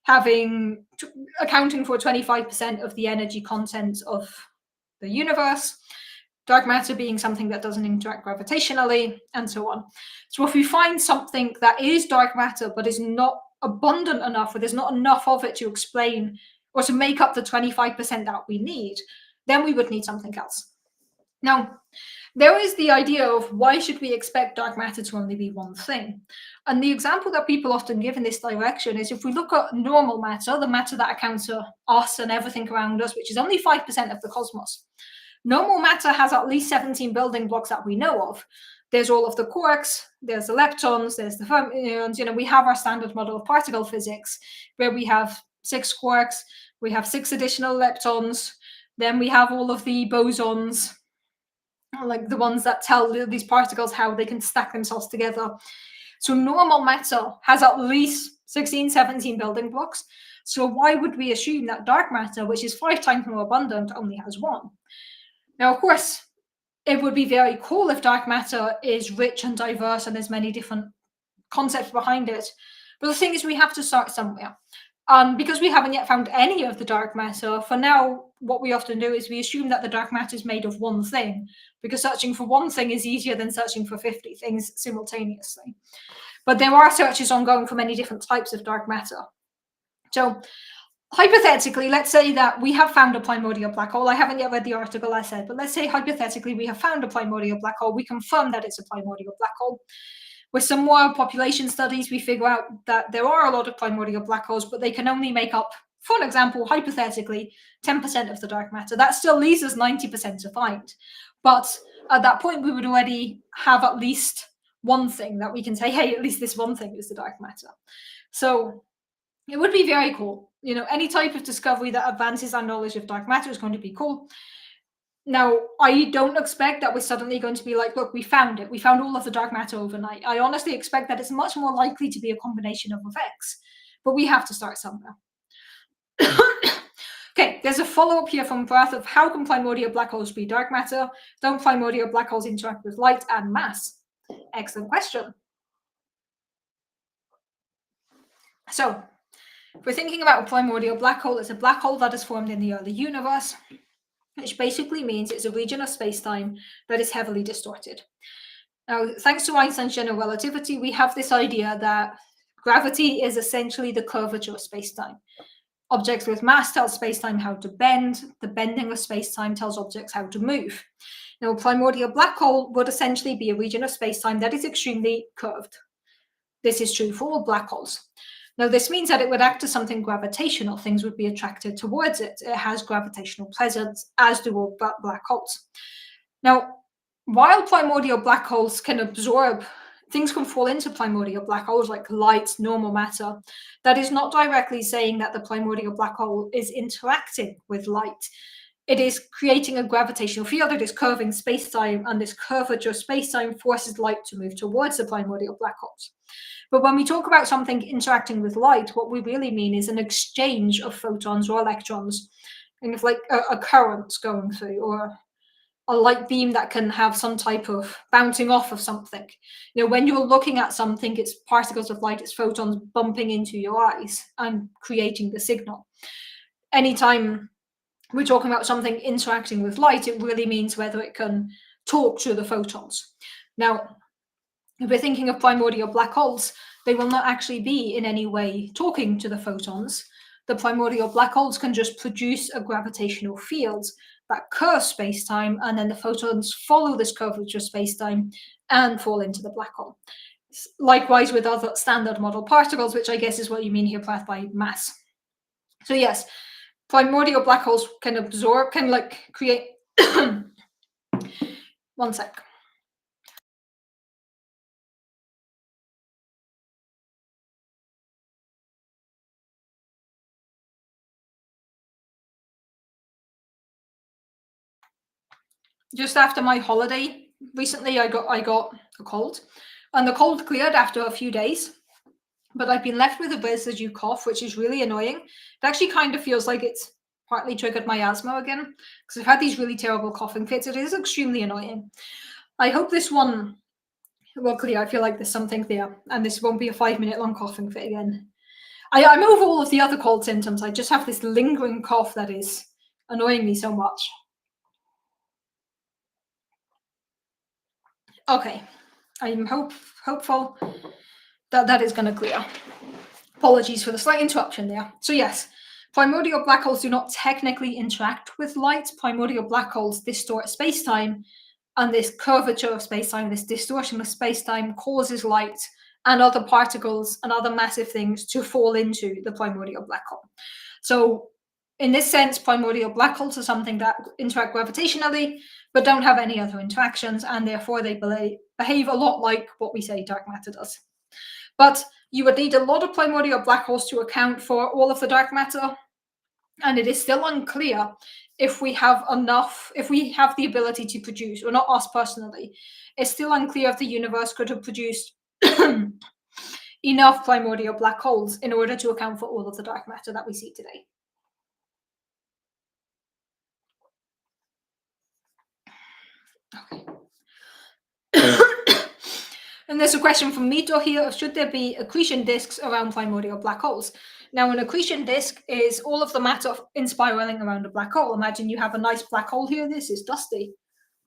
accounting for 25% of the energy content of the universe, dark matter being something that doesn't interact gravitationally, and so on. So if we find something that is dark matter but is not abundant enough, or there's not enough of it to explain or to make up the 25% that we need, then we would need something else. Now, there is the idea of why should we expect dark matter to only be one thing? And the example that people often give in this direction is if we look at normal matter, the matter that accounts for us and everything around us, which is only 5% of the cosmos. Normal matter has at least 17 building blocks that we know of. There's all of the quarks, there's the leptons, there's the fermions. We have our standard model of particle physics where we have 6 quarks, we have 6 additional leptons, then we have all of the bosons, like the ones that tell these particles how they can stack themselves together. So normal matter has at least 16, 17 building blocks. So why would we assume that dark matter, which is 5 times more abundant, only has 1? Now, of course, it would be very cool if dark matter is rich and diverse and there's many different concepts behind it. But the thing is, we have to start somewhere. Because we haven't yet found any of the dark matter, for now, what we often do is we assume that the dark matter is made of one thing, because searching for one thing is easier than searching for 50 things simultaneously. But there are searches ongoing for many different types of dark matter. So hypothetically, let's say that we have found a primordial black hole. I haven't yet read the article I said, but let's say hypothetically we have found a primordial black hole. We confirm that it's a primordial black hole. With some more population studies, we figure out that there are a lot of primordial black holes, but they can only make up, for an example, hypothetically, 10% of the dark matter. That still leaves us 90% to find. But at that point, we would already have at least one thing that we can say, hey, at least this one thing is the dark matter. So it would be very cool. Any type of discovery that advances our knowledge of dark matter is going to be cool. Now, I don't expect that we're suddenly going to be like, look, we found it. We found all of the dark matter overnight. I honestly expect that it's much more likely to be a combination of effects, but we have to start somewhere. Okay, there's a follow-up here from Brath of how can primordial black holes be dark matter? Don't primordial black holes interact with light and mass? Excellent question. So, if we're thinking about a primordial black hole, it's a black hole that is formed in the early universe, which basically means it's a region of space-time that is heavily distorted. Now, thanks to Einstein's general relativity, we have this idea that gravity is essentially the curvature of space-time. Objects with mass tell space-time how to bend. The bending of space-time tells objects how to move. Now, a primordial black hole would essentially be a region of space-time that is extremely curved. This is true for all black holes. Now, this means that it would act as something gravitational. Things would be attracted towards it. It has gravitational presence, as do all black holes. Now, while primordial black holes can absorb, things can fall into primordial black holes like light, normal matter. That is not directly saying that the primordial black hole is interacting with light. It is creating a gravitational field. It is curving space-time, and this curvature of space-time forces light to move towards the primordial black holes. But when we talk about something interacting with light, what we really mean is an exchange of photons or electrons, kind of like a current going through, or a light beam that can have some type of bouncing off of something. When you're looking at something, it's particles of light, it's photons bumping into your eyes and creating the signal. Anytime we're talking about something interacting with light, it really means whether it can talk to the photons. Now, if we're thinking of primordial black holes, they will not actually be in any way talking to the photons. The primordial black holes can just produce a gravitational field that curves space-time, and then the photons follow this curvature of space-time and fall into the black hole. Likewise with other standard model particles, which I guess is what you mean here, Prath, by mass. So yes, primordial black holes can absorb, can create... One sec. Just after my holiday recently, I got a cold, and the cold cleared after a few days, but I've been left with a residue cough, which is really annoying. It actually kind of feels like it's partly triggered my asthma again, because I've had these really terrible coughing fits. It is extremely annoying. I hope this one will clear. I feel like there's something there, and this won't be a 5-minute long coughing fit again. I'm over all of the other cold symptoms. I just have this lingering cough that is annoying me so much. Okay, I'm hopeful that is going to clear. Apologies for the slight interruption there. So yes, Primordial black holes do not technically interact with light. Primordial black holes distort space-time, and this curvature of space-time, this distortion of space-time, causes light and other particles and other massive things to fall into the primordial black hole. So in this sense, primordial black holes are something that interact gravitationally, but don't have any other interactions, and therefore they behave a lot like what we say dark matter does. But you would need a lot of primordial black holes to account for all of the dark matter, and it is still unclear if we have enough, if we have the ability to produce, or not us personally, it's still unclear if the universe could have produced enough primordial black holes in order to account for all of the dark matter that we see today. Okay. And there's a question from Mito here: should there be accretion disks around primordial black holes? Now, an accretion disk is all of the matter spiraling around a black hole. Imagine you have a nice black hole here. This is dusty.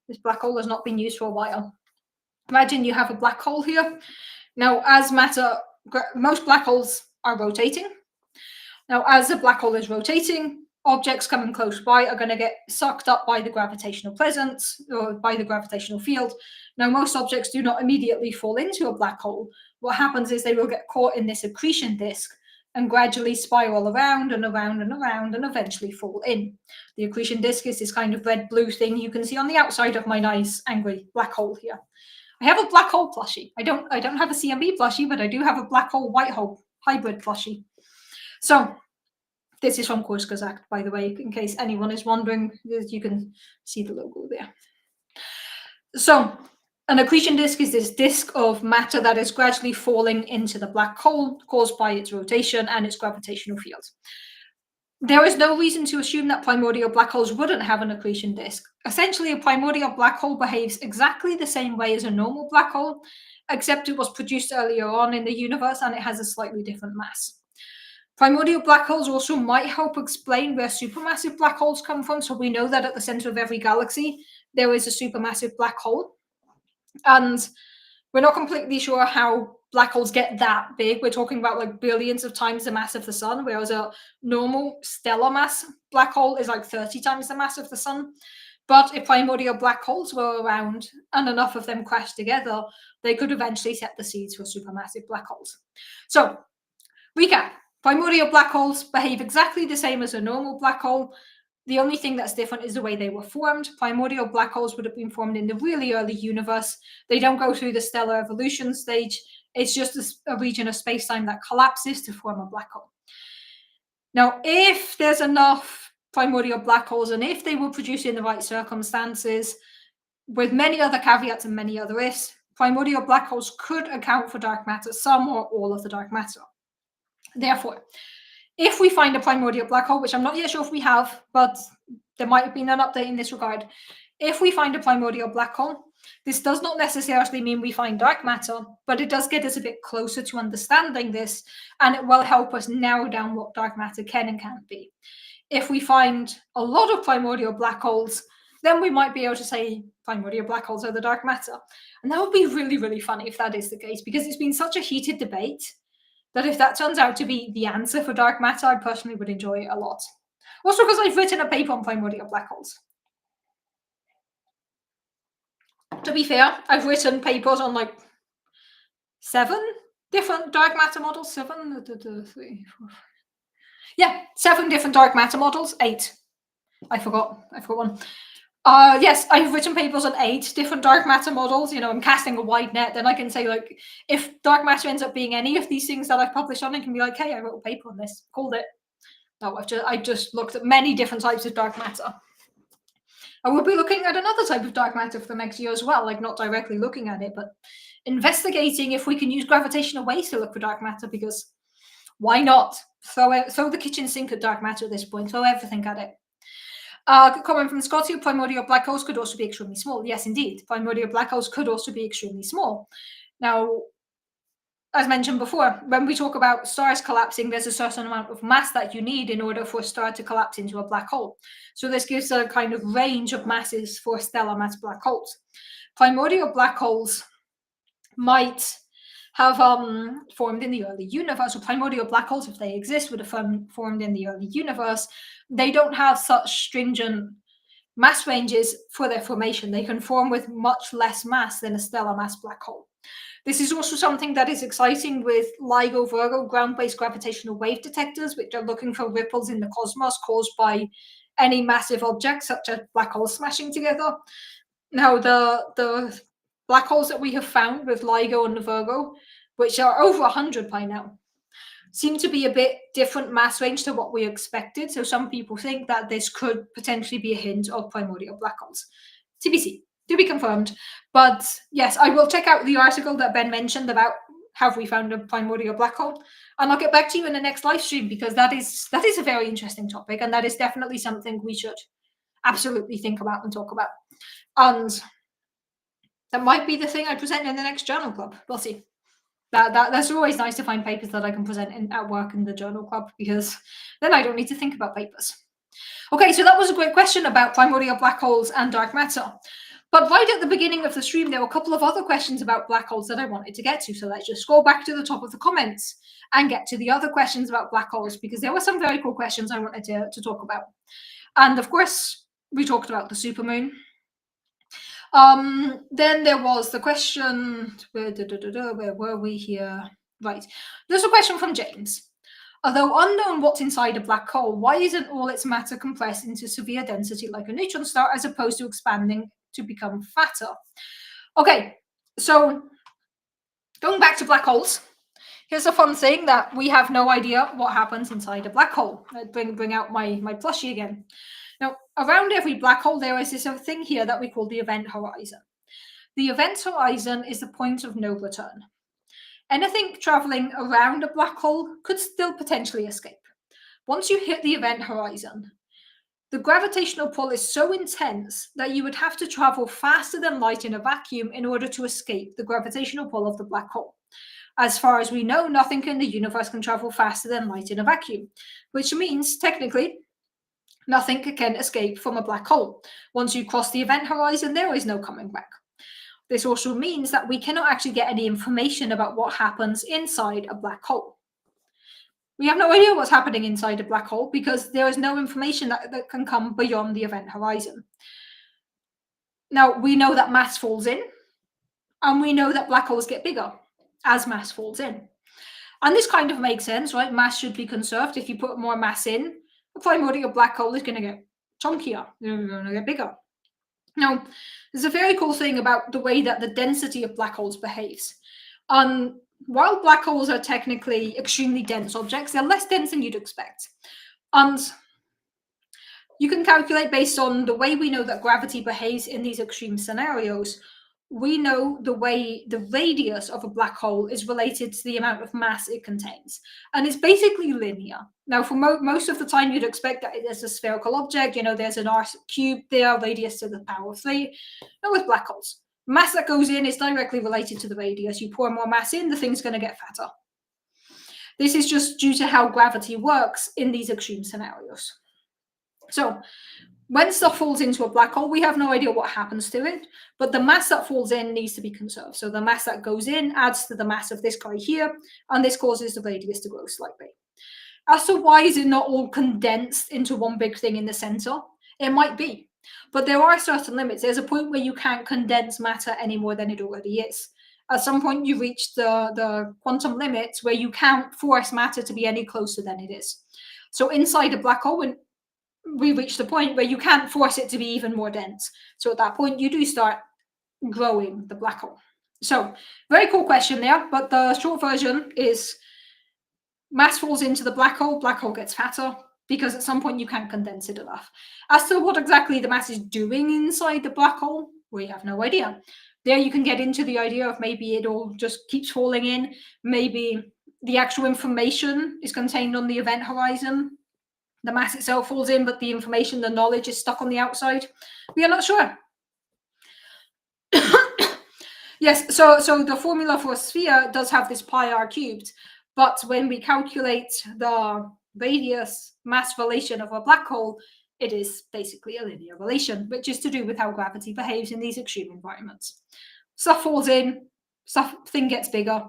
This black hole has not been used for a while. Imagine you have a black hole here. Now, as matter, most black holes are rotating. Now, as a black hole is rotating, objects coming close by are going to get sucked up by the gravitational presence or by the gravitational field. Now, most objects do not immediately fall into a black hole. What happens is they will get caught in this accretion disk and gradually spiral around and around and around and eventually fall in. The accretion disk is this kind of red-blue thing you can see on the outside of my nice angry black hole here. I have a black hole plushie. I don't have a CMB plushie, but I do have a black hole white hole hybrid plushie. So this is from Course Kazakh, by the way, in case anyone is wondering. You can see the logo there. So an accretion disk is this disk of matter that is gradually falling into the black hole caused by its rotation and its gravitational field. There is no reason to assume that primordial black holes wouldn't have an accretion disk. Essentially, a primordial black hole behaves exactly the same way as a normal black hole, except it was produced earlier on in the universe and it has a slightly different mass. Primordial black holes also might help explain where supermassive black holes come from. So we know that at the center of every galaxy, there is a supermassive black hole. And we're not completely sure how black holes get that big. We're talking about like billions of times the mass of the sun, whereas a normal stellar mass black hole is like 30 times the mass of the sun. But if primordial black holes were around and enough of them crashed together, they could eventually set the seeds for supermassive black holes. So, recap. Primordial black holes behave exactly the same as a normal black hole. The only thing that's different is the way they were formed. Primordial black holes would have been formed in the really early universe. They don't go through the stellar evolution stage. It's just a region of space-time that collapses to form a black hole. Now, if there's enough primordial black holes and if they were produced in the right circumstances, with many other caveats and many other ifs, primordial black holes could account for dark matter, some or all of the dark matter. Therefore, if we find a primordial black hole, which I'm not yet sure if we have, but there might have been an update in this regard. If we find a primordial black hole, this does not necessarily mean we find dark matter, but it does get us a bit closer to understanding this, and it will help us narrow down what dark matter can and can't be. If we find a lot of primordial black holes, then we might be able to say primordial black holes are the dark matter. And that would be really, really funny if that is the case, because it's been such a heated debate that if that turns out to be the answer for dark matter, I personally would enjoy it a lot. Also because I've written a paper on primordial black holes. To be fair, I've written papers on like 7 different dark matter models. 7, 3, 4. Yeah, 7 different dark matter models. 8. I forgot one. Yes, I've written papers on 8 different dark matter models. You know, I'm casting a wide net. Then I can say, like, if dark matter ends up being any of these things that I've published on, I can be like, hey, I wrote a paper on this. Called it. No, I just looked at many different types of dark matter. I will be looking at another type of dark matter for the next year as well, like not directly looking at it, but investigating if we can use gravitational waves to look for dark matter, because why not? Throw the kitchen sink at dark matter at this point, throw everything at it. Comment from Scotty: primordial black holes could also be extremely small. Yes, indeed. Primordial black holes could also be extremely small. Now, as mentioned before, when we talk about stars collapsing, there's a certain amount of mass that you need in order for a star to collapse into a black hole. So this gives a kind of range of masses for stellar mass black holes. Primordial black holes might have formed in the early universe, or primordial black holes, if they exist, would have formed in the early universe. They don't have such stringent mass ranges for their formation. They can form with much less mass than a stellar mass black hole. This is also something that is exciting with LIGO Virgo ground-based gravitational wave detectors, which are looking for ripples in the cosmos caused by any massive object, such as black holes smashing together. Now, the black holes that we have found with LIGO and Virgo, which are over 100 by now, seem to be a bit different mass range to what we expected. So some people think that this could potentially be a hint of primordial black holes. TBC, to be confirmed. But yes, I will check out the article that Ben mentioned about have we found a primordial black hole, and I'll get back to you in the next live stream, because that is a very interesting topic, and that is definitely something we should absolutely think about and talk about. And that might be the thing I present in the next journal club. We'll see. That's always nice to find papers that I can present at work in the journal club, because then I don't need to think about papers. Okay, so that was a great question about primordial black holes and dark matter. But right at the beginning of the stream, there were a couple of other questions about black holes that I wanted to get to. So let's just scroll back to the top of the comments and get to the other questions about black holes, because there were some very cool questions I wanted to talk about. And of course, we talked about the supermoon. Then there was the question, where were we here? Right. There's a question from James. Although unknown what's inside a black hole, why isn't all its matter compressed into severe density like a neutron star, as opposed to expanding to become fatter? Okay, so going back to black holes, here's a fun thing that we have no idea what happens inside a black hole. I'd bring out my plushie again. Now, around every black hole, there is this thing here that we call the event horizon. The event horizon is the point of no return. Anything traveling around a black hole could still potentially escape. Once you hit the event horizon, the gravitational pull is so intense that you would have to travel faster than light in a vacuum in order to escape the gravitational pull of the black hole. As far as we know, nothing in the universe can travel faster than light in a vacuum, which means technically nothing can escape from a black hole. Once you cross the event horizon, there is no coming back. This also means that we cannot actually get any information about what happens inside a black hole. We have no idea what's happening inside a black hole because there is no information that can come beyond the event horizon. Now, we know that mass falls in, and we know that black holes get bigger as mass falls in. And this kind of makes sense, right? Mass should be conserved. If you put more mass in, a primordial black hole is going to get chunkier, they're going to get bigger. Now, there's a very cool thing about the way that the density of black holes behaves. While black holes are technically extremely dense objects, they're less dense than you'd expect. And you can calculate based on the way we know that gravity behaves in these extreme scenarios. We know the way the radius of a black hole is related to the amount of mass it contains. And it's basically linear. Now, for most of the time, you'd expect that it is a spherical object. There's an r cubed there, radius to the power of 3. Not with black holes. Mass that goes in is directly related to the radius. You pour more mass in, the thing's going to get fatter. This is just due to how gravity works in these extreme scenarios. So, when stuff falls into a black hole, we have no idea what happens to it, but the mass that falls in needs to be conserved. So the mass that goes in adds to the mass of this guy here, and this causes the radius to grow slightly. As to why is it not all condensed into one big thing in the center? It might be, but there are certain limits. There's a point where you can't condense matter any more than it already is. At some point, you reach the quantum limits where you can't force matter to be any closer than it is. So inside a black hole, when we reach the point where you can't force it to be even more dense. So at that point, you do start growing the black hole. So very cool question there, but the short version is mass falls into the black hole gets fatter, because at some point you can't condense it enough. As to what exactly the mass is doing inside the black hole, we have no idea. There you can get into the idea of maybe it all just keeps falling in, maybe the actual information is contained on the event horizon. The mass itself falls in, but the information, the knowledge is stuck on the outside. We are not sure. Yes, so the formula for a sphere does have this pi r cubed, but when we calculate the radius mass relation of a black hole, it is basically a linear relation, which is to do with how gravity behaves in these extreme environments. Stuff falls in, thing gets bigger,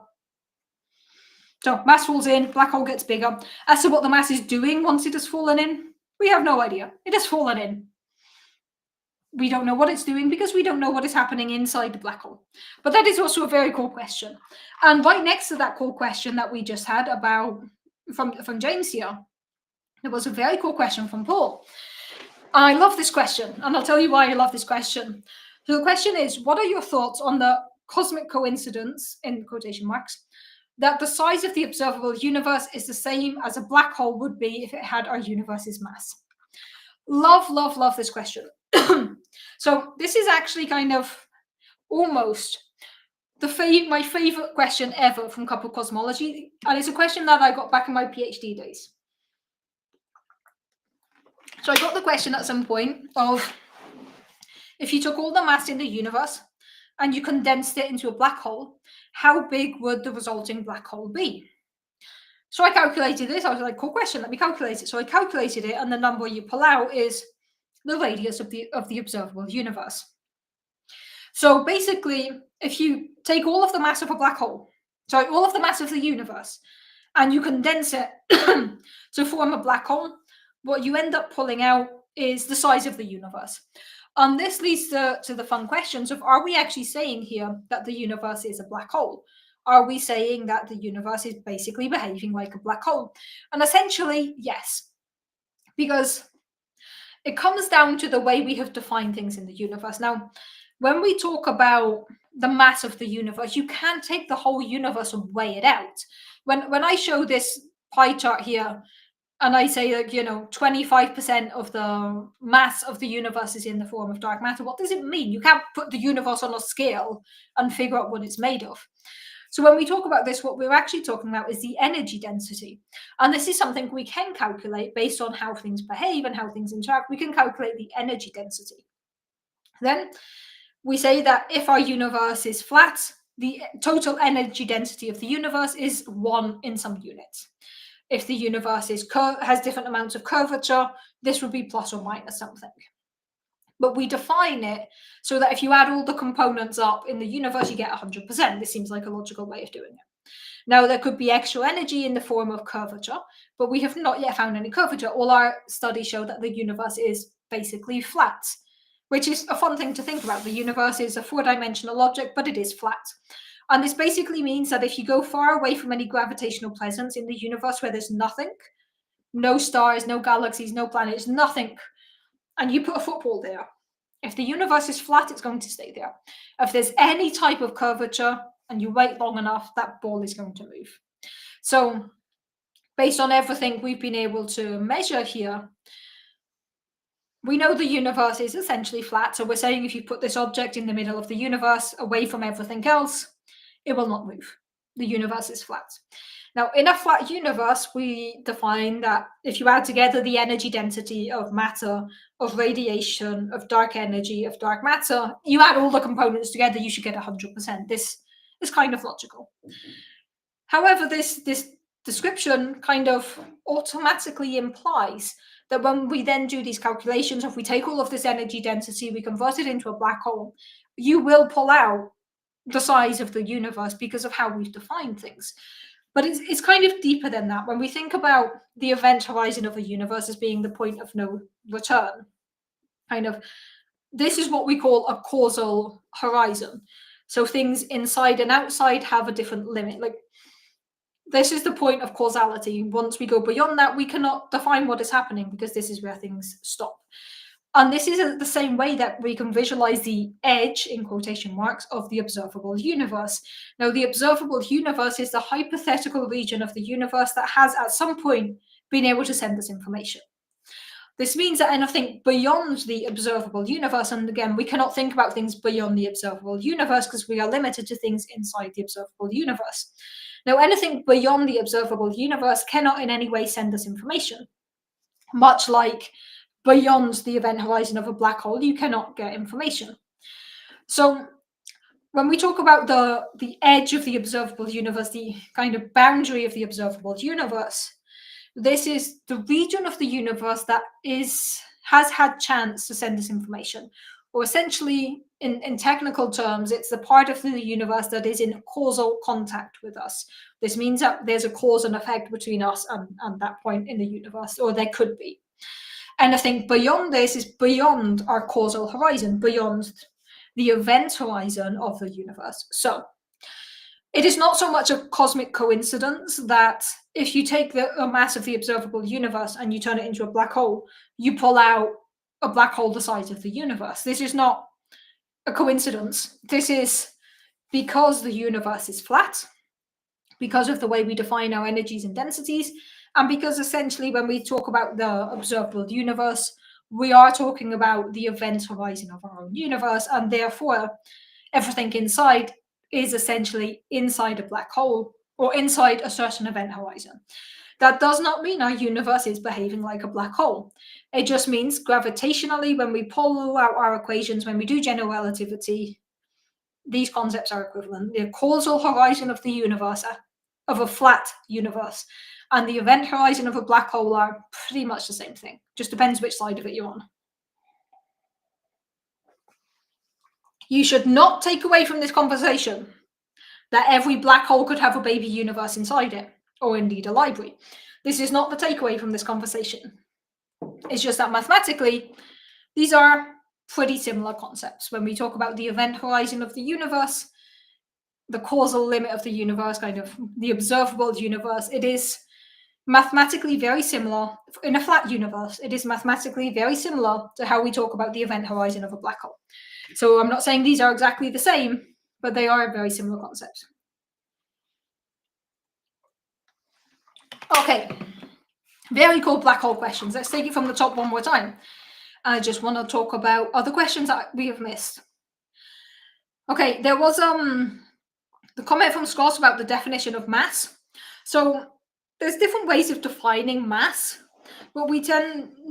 So mass falls in, black hole gets bigger. As to what the mass is doing once it has fallen in, we have no idea. It has fallen in. We don't know what it's doing because we don't know what is happening inside the black hole. But that is also a very cool question. And right next to that cool question that we just had about from James here, there was a very cool question from Paul. I love this question, and I'll tell you why I love this question. So the question is, what are your thoughts on the cosmic coincidence, in quotation marks, that the size of the observable universe is the same as a black hole would be if it had our universe's mass? Love, love, love this question. So this is actually kind of almost my favorite question ever from couple cosmology, and it's a question that I got back in my PhD days. So I got the question at some point of, if you took all the mass in the universe and you condensed it into a black hole, how big would the resulting black hole be? So I calculated this. I was like, cool question, let me calculate it. So I calculated it, and the number you pull out is the radius of the observable universe. So basically, if you take all of the mass of a black hole, sorry, all of the mass of the universe, and you condense it to form a black hole, what you end up pulling out is the size of the universe. And this leads to the fun questions of, are we actually saying here that the universe is a black hole? Are we saying that the universe is basically behaving like a black hole? And essentially, yes, because it comes down to the way we have defined things in the universe. Now, when we talk about the mass of the universe, you can't take the whole universe and weigh it out. When I show this pie chart here, and I say, like, 25% of the mass of the universe is in the form of dark matter, what does it mean? You can't put the universe on a scale and figure out what it's made of. So when we talk about this, what we're actually talking about is the energy density. And this is something we can calculate based on how things behave and how things interact. We can calculate the energy density. Then we say that if our universe is flat, the total energy density of the universe is 1 in some units. If the universe has different amounts of curvature, this would be plus or minus something. But we define it so that if you add all the components up in the universe, you get 100%. This seems like a logical way of doing it. Now, there could be extra energy in the form of curvature, but we have not yet found any curvature. All our studies show that the universe is basically flat, which is a fun thing to think about. The universe is a 4-dimensional object, but it is flat. And this basically means that if you go far away from any gravitational presence in the universe where there's nothing, no stars, no galaxies, no planets, nothing, and you put a football there, if the universe is flat, it's going to stay there. If there's any type of curvature and you wait long enough, that ball is going to move. So based on everything we've been able to measure here, we know the universe is essentially flat. So we're saying if you put this object in the middle of the universe, away from everything else, it will not move. The universe is flat. Now, in a flat universe, we define that if you add together the energy density of matter, of radiation, of dark energy, of dark matter, you add all the components together, you should get 100%. This is kind of logical. However, this description kind of automatically implies that when we then do these calculations, if we take all of this energy density, we convert it into a black hole, you will pull out the size of the universe because of how we've defined things. But it's kind of deeper than that. When we think about the event horizon of a universe as being the point of no return, this is what we call a causal horizon. So things inside and outside have a different limit. Like, this is the point of causality. Once we go beyond that, we cannot define what is happening because this is where things stop. And this is the same way that we can visualize the edge, in quotation marks, of the observable universe. Now, the observable universe is the hypothetical region of the universe that has at some point been able to send us information. This means that anything beyond the observable universe, and again, we cannot think about things beyond the observable universe because we are limited to things inside the observable universe. Now, anything beyond the observable universe cannot in any way send us information, much like beyond the event horizon of a black hole, you cannot get information. So when we talk about the edge of the observable universe, the kind of boundary of the observable universe, this is the region of the universe that has had chance to send us information. or essentially, in technical terms, it's the part of the universe that is in causal contact with us. This means that there's a cause and effect between us and that point in the universe, or there could be. Anything beyond this is beyond our causal horizon, beyond the event horizon of the universe. So it is not so much a cosmic coincidence that if you take the mass of the observable universe and you turn it into a black hole, you pull out a black hole the size of the universe. This is not a coincidence. This is because the universe is flat, because of the way we define our energies and densities, and because essentially when we talk about the observable universe, we are talking about the event horizon of our own universe, and therefore everything inside is essentially inside a black hole or inside a certain event horizon. That does not mean our universe is behaving like a black hole. It just means gravitationally, when we pull out our equations, when we do general relativity, these concepts are equivalent. The causal horizon of the universe, of a flat universe, and the event horizon of a black hole are pretty much the same thing. Just depends which side of it you're on. You should not take away from this conversation that every black hole could have a baby universe inside it, or indeed a library. This is not the takeaway from this conversation. It's just that mathematically, these are pretty similar concepts. When we talk about the event horizon of the universe, the causal limit of the universe, kind of the observable universe, it is mathematically very similar. In a flat universe, it is mathematically very similar to how we talk about the event horizon of a black hole. So I'm not saying these are exactly the same, but they are very similar concepts. Okay, very cool black hole questions. Let's take it from the top one more time. I just want to talk about other questions that we have missed. Okay, there was the comment from Scott about the definition of mass. So there's different ways of defining mass, but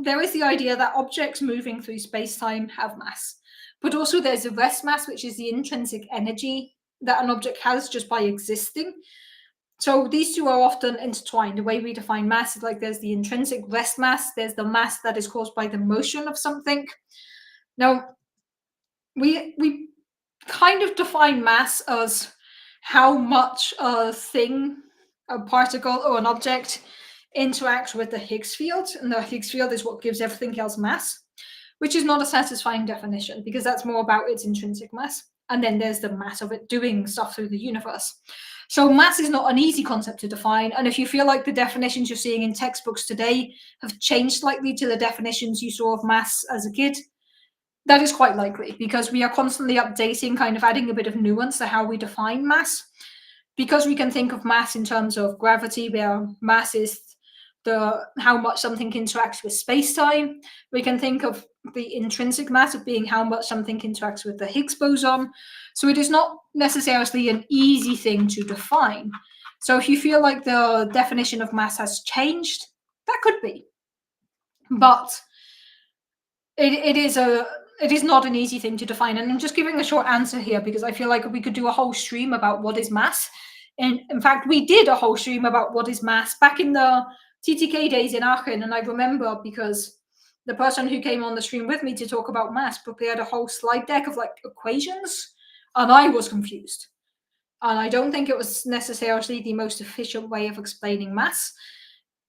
there is the idea that objects moving through space-time have mass. But also there's a rest mass, which is the intrinsic energy that an object has just by existing. So these two are often intertwined. The way we define mass is like there's the intrinsic rest mass, there's the mass that is caused by the motion of something. Now, we kind of define mass as how much a thing, a particle or an object interacts with the Higgs field. And the Higgs field is what gives everything else mass, which is not a satisfying definition because that's more about its intrinsic mass. And then there's the mass of it doing stuff through the universe. So mass is not an easy concept to define. And if you feel like the definitions you're seeing in textbooks today have changed slightly to the definitions you saw of mass as a kid, that is quite likely because we are constantly updating, kind of adding a bit of nuance to how we define mass. Because we can think of mass in terms of gravity, where mass is how much something interacts with space-time. We can think of the intrinsic mass of being how much something interacts with the Higgs boson. So it is not necessarily an easy thing to define. So if you feel like the definition of mass has changed, that could be. But it is not an easy thing to define. And I'm just giving a short answer here because I feel like we could do a whole stream about what is mass. And in fact, we did a whole stream about what is mass back in the TTK days in Aachen. And I remember because the person who came on the stream with me to talk about mass prepared a whole slide deck of like equations, and I was confused. And I don't think it was necessarily the most efficient way of explaining mass.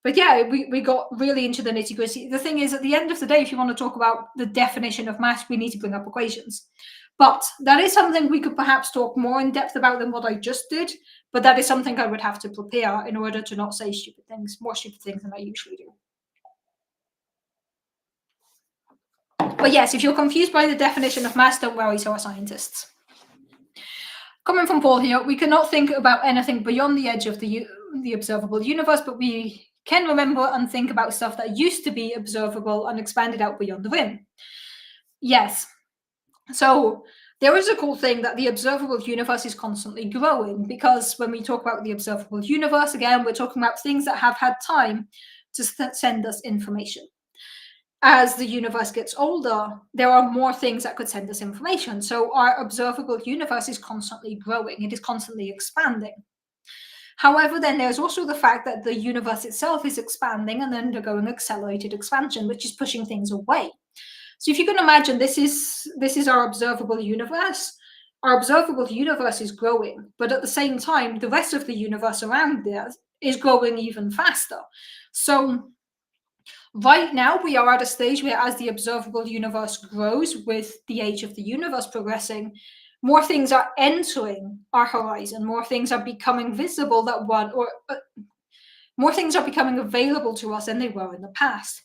But yeah, we got really into the nitty-gritty. The thing is, at the end of the day, if you want to talk about the definition of mass, we need to bring up equations. But that is something we could perhaps talk more in depth about than what I just did. But that is something I would have to prepare in order to not say more stupid things than I usually do. But yes, if you're confused by the definition of mass, don't worry, so are scientists. Coming from Paul here, we cannot think about anything beyond the edge of the observable universe, but we can remember and think about stuff that used to be observable and expanded out beyond the rim. Yes. So there is a cool thing that the observable universe is constantly growing, because when we talk about the observable universe, again, we're talking about things that have had time to send us information. As the universe gets older, there are more things that could send us information. So our observable universe is constantly growing. It is constantly expanding. However, then there's also the fact that the universe itself is expanding and undergoing accelerated expansion, which is pushing things away. So if you can imagine, this is our observable universe. Our observable universe is growing, but at the same time, the rest of the universe around there is growing even faster. So right now, we are at a stage where, as the observable universe grows with the age of the universe progressing, more things are entering our horizon, more things are becoming visible that one, or more things are becoming available to us than they were in the past.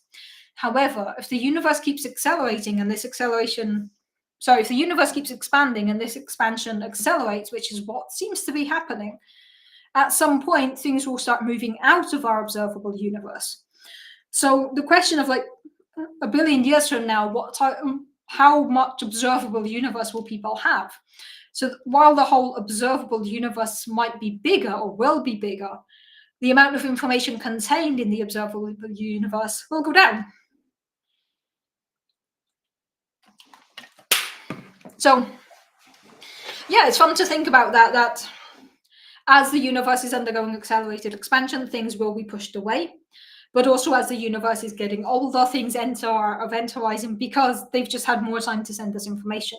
However, if the universe keeps accelerating and this acceleration, sorry, if the universe keeps expanding and this expansion accelerates, which is what seems to be happening, at some point things will start moving out of our observable universe. So the question of like a billion years from now, how much observable universe will people have? So while the whole observable universe might be bigger or will be bigger, the amount of information contained in the observable universe will go down. So yeah, it's fun to think about that as the universe is undergoing accelerated expansion, things will be pushed away. But also as the universe is getting older, things enter our event horizon because they've just had more time to send us information.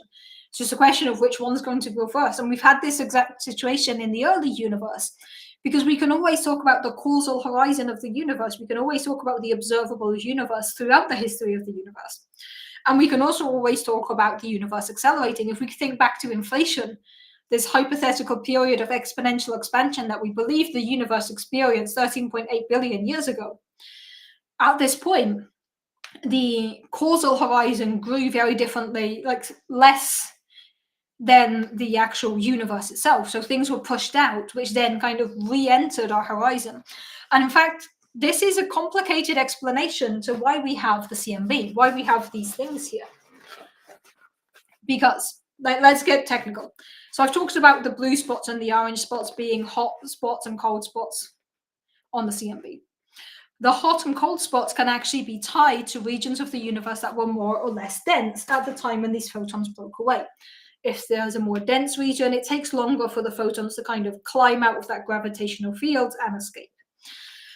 It's just a question of which one's going to go first. And we've had this exact situation in the early universe because we can always talk about the causal horizon of the universe. We can always talk about the observable universe throughout the history of the universe. And we can also always talk about the universe accelerating. If we think back to inflation, this hypothetical period of exponential expansion that we believe the universe experienced 13.8 billion years ago. At this point, the causal horizon grew very differently, like less than the actual universe itself. So things were pushed out, which then kind of re-entered our horizon. And in fact, this is a complicated explanation to why we have the CMB, why we have these things here. Because let's get technical. So I've talked about the blue spots and the orange spots being hot spots and cold spots on the CMB. The hot and cold spots can actually be tied to regions of the universe that were more or less dense at the time when these photons broke away. If there's a more dense region, it takes longer for the photons to kind of climb out of that gravitational field and escape.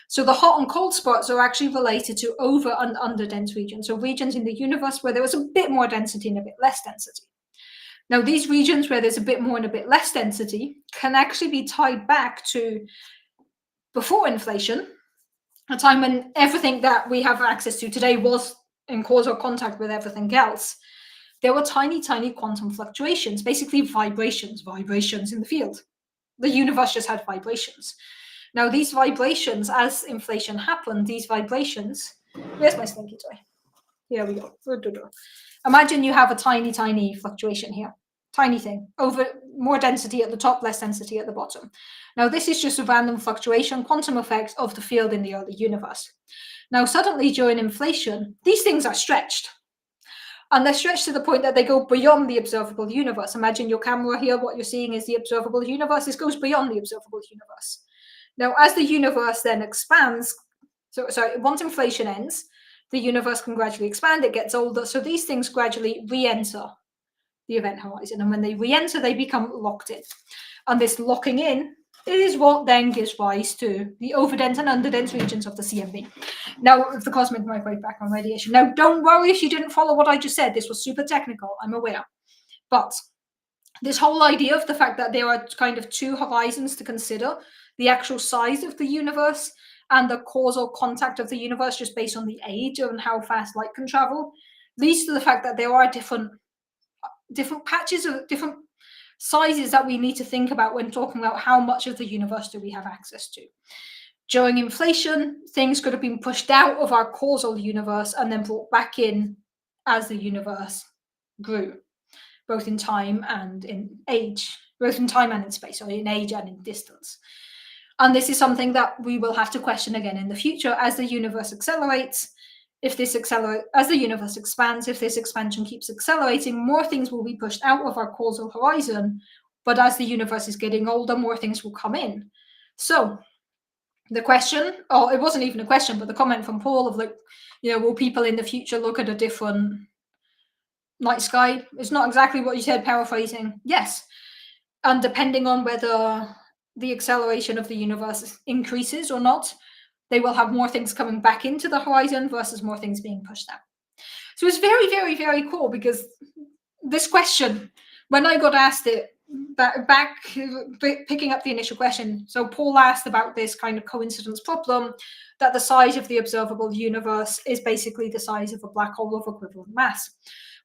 So the hot and cold spots are actually related to over and under dense regions, so regions in the universe where there was a bit more density and a bit less density. Now, these regions where there's a bit more and a bit less density can actually be tied back to before inflation, a time when everything that we have access to today was in causal contact with everything else. There were tiny, tiny quantum fluctuations, basically vibrations in the field. The universe just had vibrations. Now, these vibrations, as inflation happened, these vibrations, where's my slinky toy? Here we go. Imagine you have a tiny, tiny fluctuation here. Tiny thing. Over more density at the top, less density at the bottom. Now, this is just a random fluctuation, quantum effect of the field in the early universe. Now, suddenly during inflation, these things are stretched. And they're stretched to the point that they go beyond the observable universe. Imagine your camera here, what you're seeing is the observable universe. This goes beyond the observable universe. Now, as the universe then expands, once inflation ends, the universe can gradually expand, it gets older. So these things gradually re-enter the event horizon. And when they re-enter, they become locked in. And this locking in is what then gives rise to the overdense and underdense regions of the CMB. Now, the cosmic microwave background radiation. Now, don't worry if you didn't follow what I just said. This was super technical, I'm aware. But this whole idea of the fact that there are kind of two horizons to consider, the actual size of the universe and the causal contact of the universe just based on the age and how fast light can travel, leads to the fact that there are different patches of different sizes that we need to think about when talking about how much of the universe do we have access to. During inflation, things could have been pushed out of our causal universe and then brought back in as the universe grew, both in time and in age, both in time and in space, or in age and in distance. And this is something that we will have to question again in the future as the universe accelerates. As the universe expands, if this expansion keeps accelerating, more things will be pushed out of our causal horizon. But as the universe is getting older, more things will come in. So the question, or it wasn't even a question, but the comment from Paul of like, will people in the future look at a different night sky? It's not exactly what you said, paraphrasing. Yes. And depending on whether the acceleration of the universe increases or not, they will have more things coming back into the horizon versus more things being pushed out. So it's very, very, very cool because this question, when I got asked it back picking up the initial question, so Paul asked about this kind of coincidence problem that the size of the observable universe is basically the size of a black hole of equivalent mass.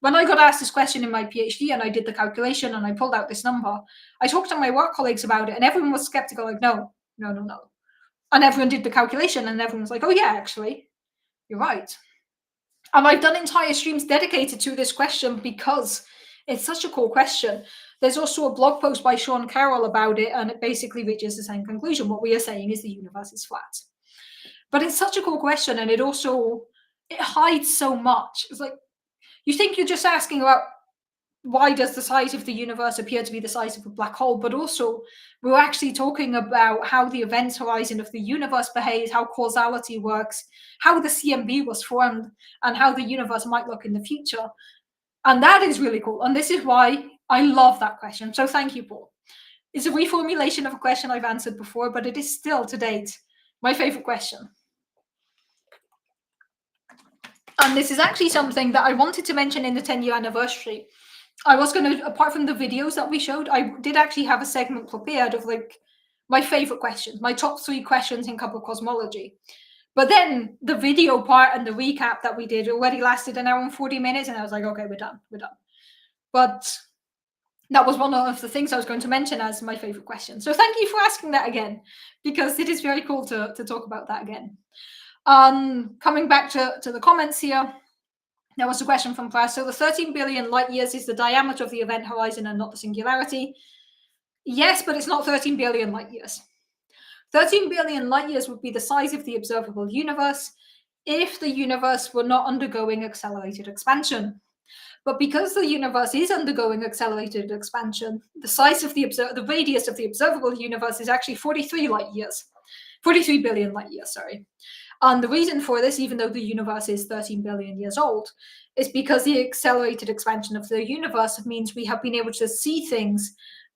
When I got asked this question in my PhD and I did the calculation and I pulled out this number, I talked to my work colleagues about it and everyone was skeptical, like, no, no, no, no. And everyone did the calculation and everyone was like, oh, yeah, actually, you're right. And I've done entire streams dedicated to this question because it's such a cool question. There's also a blog post by Sean Carroll about it, and it basically reaches the same conclusion. What we are saying is the universe is flat. But it's such a cool question, and it hides so much. It's like, you think you're just asking about why does the size of the universe appear to be the size of a black hole, but also we're actually talking about how the event horizon of the universe behaves, how causality works, how the CMB was formed, and how the universe might look in the future. And that is really cool. And this is why I love that question. So thank you, Paul. It's a reformulation of a question I've answered before, but it is still, to date, my favorite question. And this is actually something that I wanted to mention in the 10-year anniversary. I was going to, apart from the videos that we showed, I did actually have a segment prepared of like my favorite questions, my top 3 questions in Cup of Cosmology. But then the video part and the recap that we did already lasted an hour and 40 minutes. And I was like, okay, we're done. But that was one of the things I was going to mention as my favorite question. So thank you for asking that again, because it is very cool to talk about that again. Coming back to the comments here, there was a question from Press. So the 13 billion light years is the diameter of the event horizon and not the singularity. Yes, but it's not 13 billion light years. 13 billion light years would be the size of the observable universe if the universe were not undergoing accelerated expansion. But because the universe is undergoing accelerated expansion, the size of the radius of the observable universe is actually 43 billion light years, sorry. And the reason for this, even though the universe is 13 billion years old, is because the accelerated expansion of the universe means we have been able to see things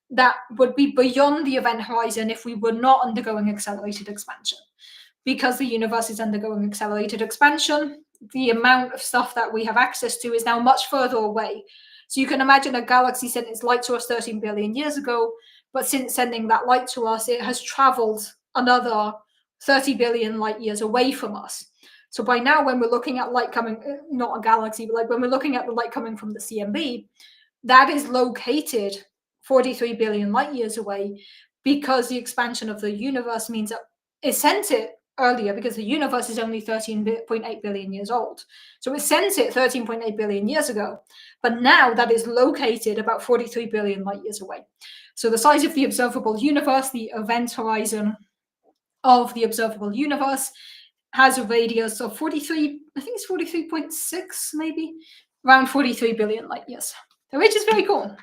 that would be beyond the event horizon if we were not undergoing accelerated expansion. Because the universe is undergoing accelerated expansion, the amount of stuff that we have access to is now much further away. So you can imagine a galaxy sent its light to us 13 billion years ago, but since sending that light to us, it has traveled another 30 billion light years away from us. So by now, when we're looking at light coming, not a galaxy, but like when we're looking at the light coming from the CMB, that is located 43 billion light years away, because the expansion of the universe means that it sent it earlier, because the universe is only 13.8 billion years old. So it sent it 13.8 billion years ago, but now that is located about 43 billion light years away. So the size of the observable universe, the event horizon of the observable universe, has a radius of 43, I think it's 43.6, maybe, around 43 billion light years, which is very cool.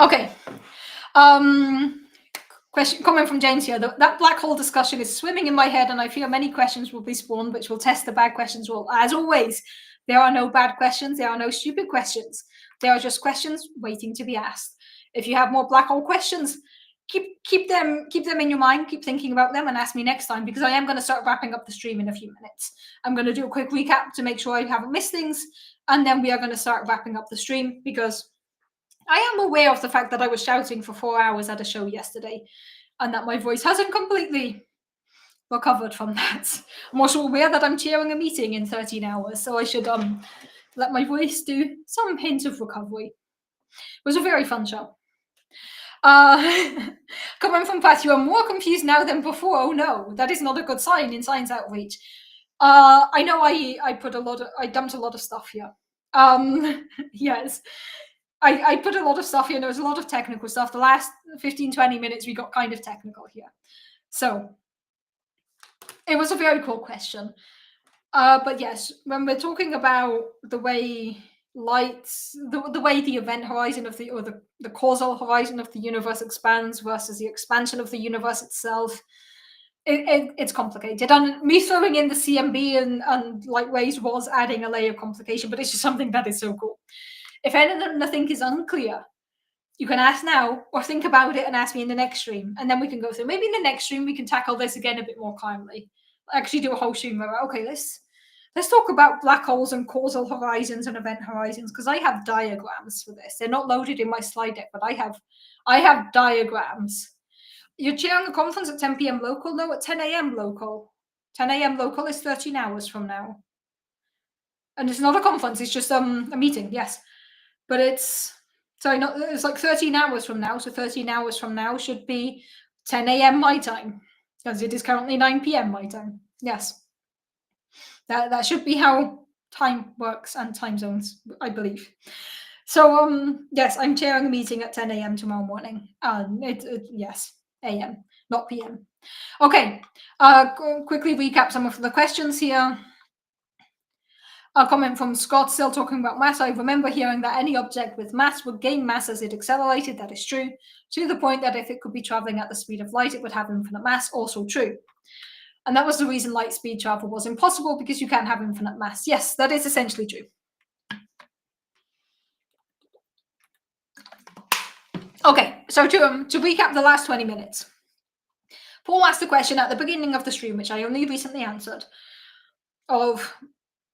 Okay. Question coming from James here. That black hole discussion is swimming in my head, and I fear many questions will be spawned, which will test the bad questions. Well, as always, there are no bad questions. There are no stupid questions. There are just questions waiting to be asked. If you have more black hole questions, keep them in your mind. Keep thinking about them, and ask me next time, because I am going to start wrapping up the stream in a few minutes. I'm going to do a quick recap to make sure I haven't missed things, and then we are going to start wrapping up the stream, because I am aware of the fact that I was shouting for 4 hours at a show yesterday, and that my voice hasn't completely recovered from that. I'm also aware that I'm chairing a meeting in 13 hours, so I should let my voice do some hint of recovery. It was a very fun show. Coming from Pat, you are more confused now than before. Oh no, that is not a good sign in science outreach. I know I dumped a lot of stuff here. Yes. I put a lot of stuff here. There was a lot of technical stuff. The last 15-20 minutes we got kind of technical here. So it was a very cool question. But yes, when we're talking about the way the way the event horizon of the causal horizon of the universe expands versus the expansion of the universe itself, it's complicated. And me throwing in the CMB and light waves was adding a layer of complication, but it's just something that is so cool. If anything is unclear, you can ask now, or think about it and ask me in the next stream, and then we can go through. Maybe in the next stream we can tackle this again a bit more calmly. Actually do a whole stream about, okay, let's Let's talk about black holes and causal horizons and event horizons, because I have diagrams for this. They're not loaded in my slide deck, but I have diagrams. You're chairing a conference at 10 p.m. local? No, at 10 a.m. local. 10 a.m. local is 13 hours from now. And it's not a conference, it's just a meeting, yes. But it's like 13 hours from now. So 13 hours from now should be 10 a.m. my time, because it is currently 9 p.m. my time. Yes. That should be how time works and time zones, I believe. So yes, I'm chairing a meeting at 10 a.m. tomorrow morning. Yes, a.m., not p.m. Okay, quickly recap some of the questions here. A comment from Scott, still talking about mass. I remember hearing that any object with mass would gain mass as it accelerated. That is true, to the point that if it could be traveling at the speed of light, it would have infinite mass. Also true. And that was the reason light speed travel was impossible, because you can't have infinite mass. Yes, that is essentially true. Okay, so to recap the last 20 minutes. Paul asked a question at the beginning of the stream, which I only recently answered, of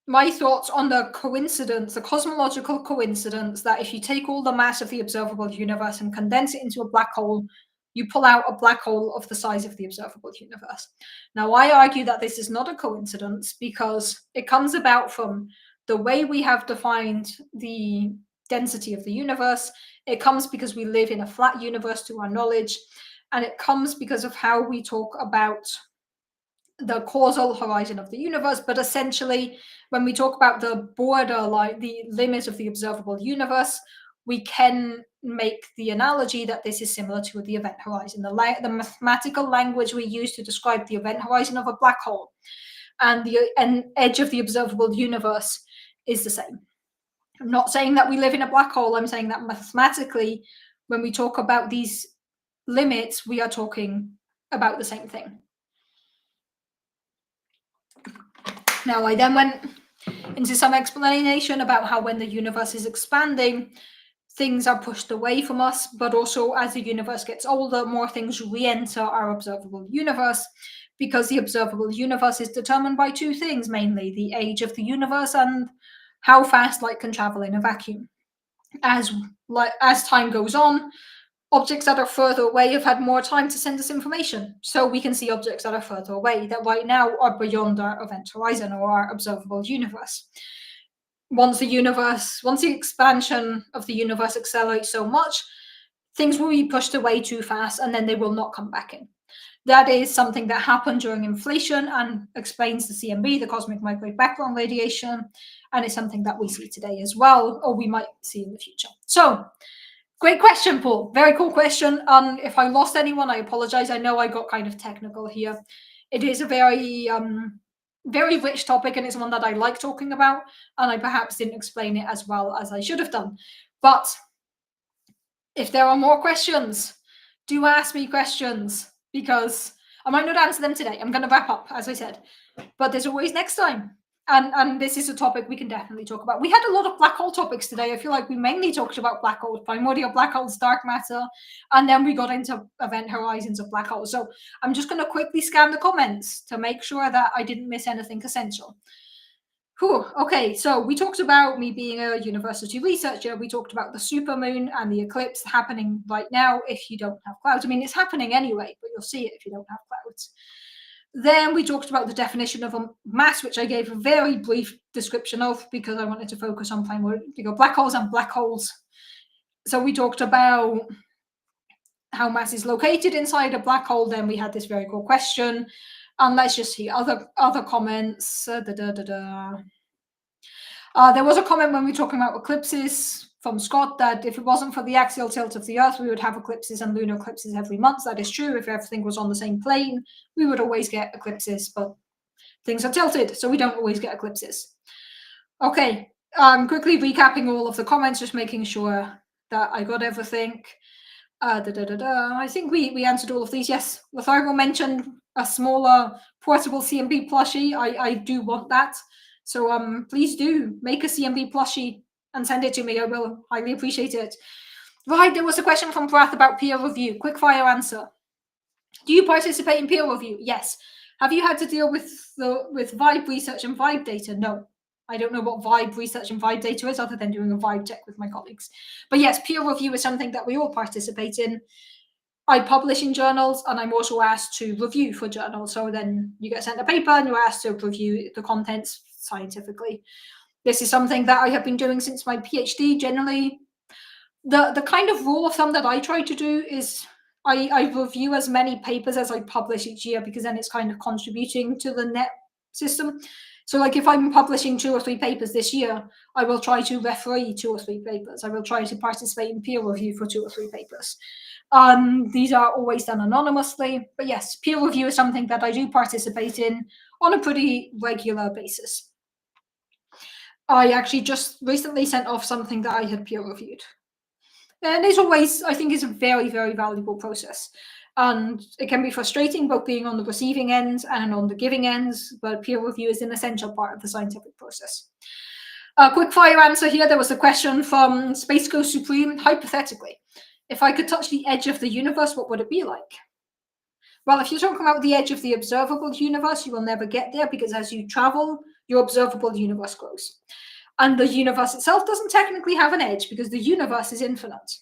my thoughts on the coincidence, the cosmological coincidence, that if you take all the mass of the observable universe and condense it into a black hole, you pull out a black hole of the size of the observable universe. Now, I argue that this is not a coincidence, because it comes about from the way we have defined the density of the universe. It comes because we live in a flat universe to our knowledge, and it comes because of how we talk about the causal horizon of the universe. But essentially, when we talk about the border, like the limit of the observable universe, we can make the analogy that this is similar to the event horizon. The mathematical language we use to describe the event horizon of a black hole and the edge of the observable universe is the same. I'm not saying that we live in a black hole. I'm saying that mathematically, when we talk about these limits, we are talking about the same thing. Now, I then went into some explanation about how when the universe is expanding, things are pushed away from us, but also as the universe gets older, more things re-enter our observable universe, because the observable universe is determined by two things, mainly the age of the universe and how fast light can travel in a vacuum. As time goes on, objects that are further away have had more time to send us information. So we can see objects that are further away that right now are beyond our event horizon or our observable universe. Once the expansion of the universe accelerates so much, things will be pushed away too fast and then they will not come back in. That is something that happened during inflation and explains the CMB, the cosmic microwave background radiation, and it's something that we see today as well, or we might see in the future. So, great question, Paul. Very cool question. If I lost anyone, I apologize. I know I got kind of technical here. It is a very, very rich topic, and it's one that I like talking about, and I perhaps didn't explain it as well as I should have done. But if there are more questions, do ask me questions, because I might not answer them today. I'm going to wrap up, as I said, but there's always next time. And this is a topic we can definitely talk about. We had a lot of black hole topics today. I feel like we mainly talked about black holes, primordial black holes, dark matter, and then we got into event horizons of black holes. So I'm just going to quickly scan the comments to make sure that I didn't miss anything essential. Whew, okay, so we talked about me being a university researcher. We talked about the supermoon and the eclipse happening right now if you don't have clouds. I mean, it's happening anyway, but you'll see it if you don't have clouds. Then we talked about the definition of a mass, which I gave a very brief description of because I wanted to focus on primordial black holes and black holes. So we talked about how mass is located inside a black hole. Then we had this very cool question. And let's just see other comments. There was a comment when we were talking about eclipses from Scott that if it wasn't for the axial tilt of the Earth, we would have eclipses and lunar eclipses every month. That is true. If everything was on the same plane, we would always get eclipses, but things are tilted, so we don't always get eclipses. Okay, quickly recapping all of the comments, just making sure that I got everything. I think we answered all of these. Yes, Lothario mentioned a smaller portable CMB plushie. I do want that. So please do make a CMB plushie and send it to me. I will highly appreciate it. Right, there was a question from Brath about peer review. Quick fire answer. Do you participate in peer review? Yes. Have you had to deal with vibe research and vibe data? No. I don't know what vibe research and vibe data is other than doing a vibe check with my colleagues. But yes, peer review is something that we all participate in. I publish in journals and I'm also asked to review for journals. So then you get sent a paper and you're asked to review the contents scientifically. This is something that I have been doing since my PhD. Generally, the kind of rule of thumb that I try to do is I review as many papers as I publish each year, because then it's kind of contributing to the net system. So like if I'm publishing 2 or 3 papers this year, I will try to referee 2 or 3 papers. I will try to participate in peer review for 2 or 3 papers. These are always done anonymously, but yes, peer review is something that I do participate in on a pretty regular basis. I actually just recently sent off something that I had peer reviewed. And it's always, I think, is a very, very valuable process. And it can be frustrating both being on the receiving end and on the giving ends, but peer review is an essential part of the scientific process. A quick fire answer here. There was a question from Space Ghost Supreme. Hypothetically, if I could touch the edge of the universe, what would it be like? Well, if you're talking about the edge of the observable universe, you will never get there, because as you travel, your observable universe grows. And the universe itself doesn't technically have an edge, because the universe is infinite.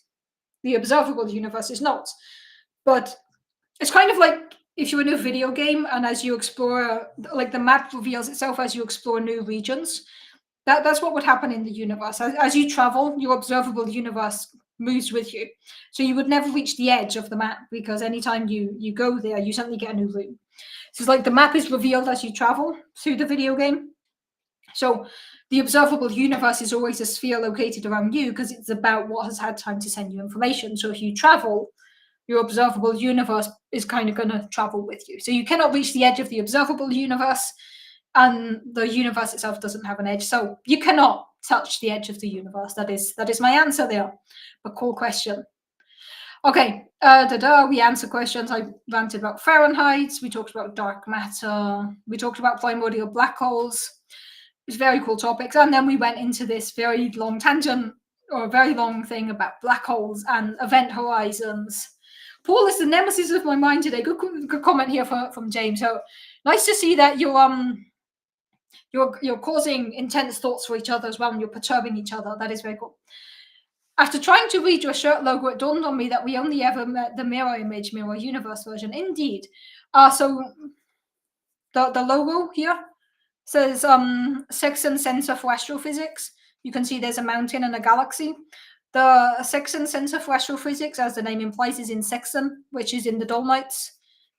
The observable universe is not. But it's kind of like if you're in a video game and as you explore, like the map reveals itself as you explore new regions. That's what would happen in the universe. As you travel, your observable universe moves with you. So you would never reach the edge of the map, because anytime you go there, you suddenly get a new route. So it's like the map is revealed as you travel through the video game. So the observable universe is always a sphere located around you, because it's about what has had time to send you information. So if you travel, your observable universe is kind of going to travel with you. So you cannot reach the edge of the observable universe, and the universe itself doesn't have an edge. So you cannot touch the edge of the universe. That is my answer there. A cool question. Okay, we answer questions. I ranted about Fahrenheit. We talked about dark matter. We talked about primordial black holes. It's very cool topics. And then we went into this very long tangent, or a very long thing about black holes and event horizons. Paul is the nemesis of my mind today. Good comment here from James. So nice to see that you're causing intense thoughts for each other as well, and you're perturbing each other. That is very cool. After trying to read your shirt logo, it dawned on me that we only ever met the mirror image, mirror universe version. Indeed. So the logo here says Sexton Center for Astrophysics. You can see there's a mountain and a galaxy. The Sexton Center for Astrophysics, as the name implies, is in Sexton, which is in the Dolomites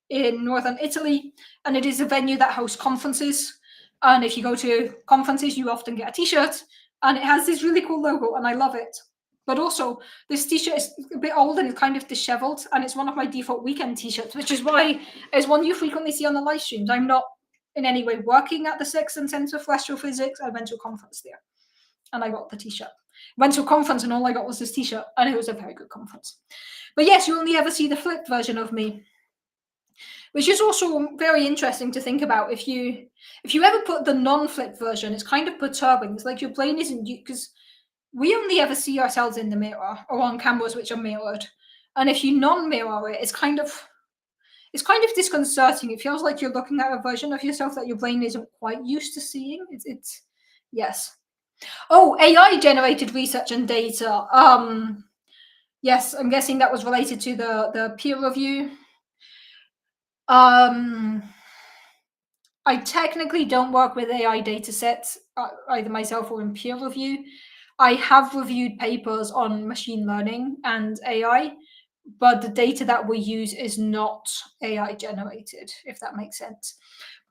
in northern Italy, and it is a venue that hosts conferences. And if you go to conferences, you often get a t-shirt, and it has this really cool logo, and I love it. But also, this t-shirt is a bit old and it's kind of disheveled, and it's one of my default weekend t-shirts, which is why it's one you frequently see on the live streams. I'm not in any way working at the Sexton Center for Astrophysics. I went to a conference there, and I got the t-shirt. Went to a conference, and all I got was this t-shirt, and it was a very good conference. But yes, you only ever see the flipped version of me, which is also very interesting to think about. If you ever put the non-flipped version, it's kind of perturbing. It's like your brain isn't, because we only ever see ourselves in the mirror or on cameras which are mirrored. And if you non-mirror it, it's kind of disconcerting. It feels like you're looking at a version of yourself that your brain isn't quite used to seeing. It's yes. Oh, AI generated research and data. Yes, I'm guessing that was related to the peer review. I technically don't work with AI data sets, either myself or in peer review. I have reviewed papers on machine learning and AI, but the data that we use is not AI generated, if that makes sense.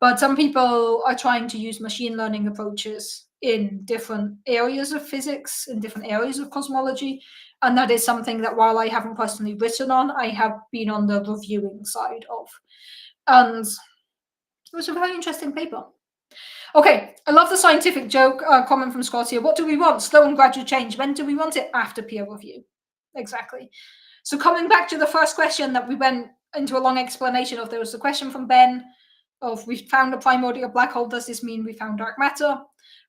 But some people are trying to use machine learning approaches in different areas of physics, in different areas of cosmology. And that is something that, while I haven't personally written on, I have been on the reviewing side of. And it was a very interesting paper. Okay, I love the scientific joke comment from Scott here. What do we want? Slow and gradual change. When do we want it? After peer review. Exactly. So coming back to the first question that we went into a long explanation of, there was a question from Ben of, we found a primordial black hole. Does this mean we found dark matter?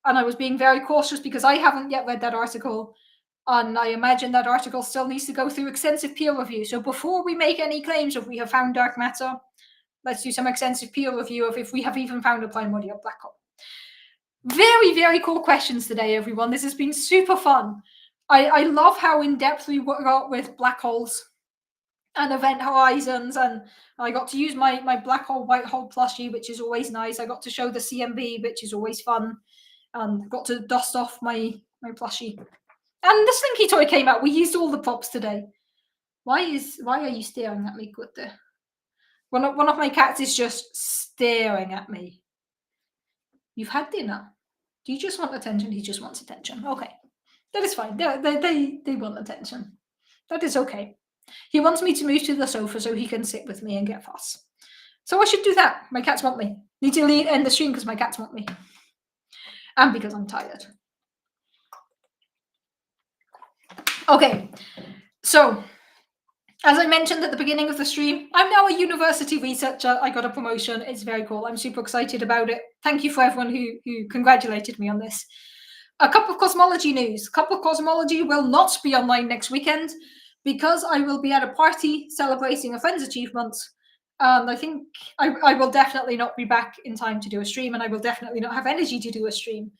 And I was being very cautious because I haven't yet read that article. And I imagine that article still needs to go through extensive peer review. So before we make any claims of we have found dark matter, Let's do some extensive peer review of if we have even found a primordial black hole. Very, very cool questions today, everyone. This has been super fun. I love how in-depth we got with black holes and event horizons, and I got to use my black hole, white hole plushie, which is always nice. I got to show the CMB, which is always fun. Got to dust off my plushie. And the Slinky toy came out. We used all the props today. Why are you staring at me, Gutte? One of my cats is just staring at me. You've had dinner. Do you just want attention? He just wants attention. Okay. That is fine. They want attention. That is okay. He wants me to move to the sofa so he can sit with me and get fuss. So I should do that. My cats want me. Need to end the stream because my cats want me. And because I'm tired. Okay. So, as I mentioned at the beginning of the stream, I'm now a university researcher. I got a promotion. It's very cool. I'm super excited about it. Thank you for everyone who congratulated me on this. A Cup of Cosmology news. Cup of Cosmology will not be online next weekend because I will be at a party celebrating a friend's achievements. I think I will definitely not be back in time to do a stream, and I will definitely not have energy to do a stream.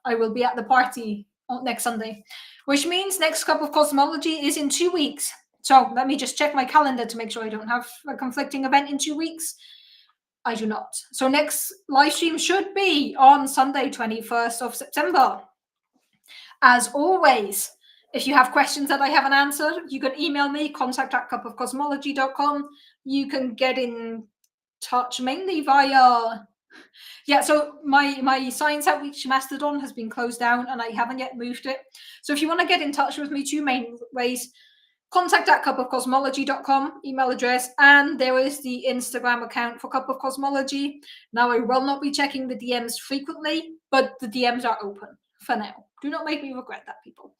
I will be at the party next Sunday, which means next Cup of Cosmology is in 2 weeks. So let me just check my calendar to make sure I don't have a conflicting event in 2 weeks. I do not. So next live stream should be on Sunday, 21st of September. As always, if you have questions that I haven't answered, you can email me, contact@cupofcosmology.com. You can get in touch mainly via... Yeah, so my Science Outreach Mastodon has been closed down and I haven't yet moved it. So if you want to get in touch with me, 2 main ways. Contact@cupofcosmology.com email address, and there is the Instagram account for Cup of Cosmology. Now, I will not be checking the DMs frequently, but the DMs are open for now. Do not make me regret that, people.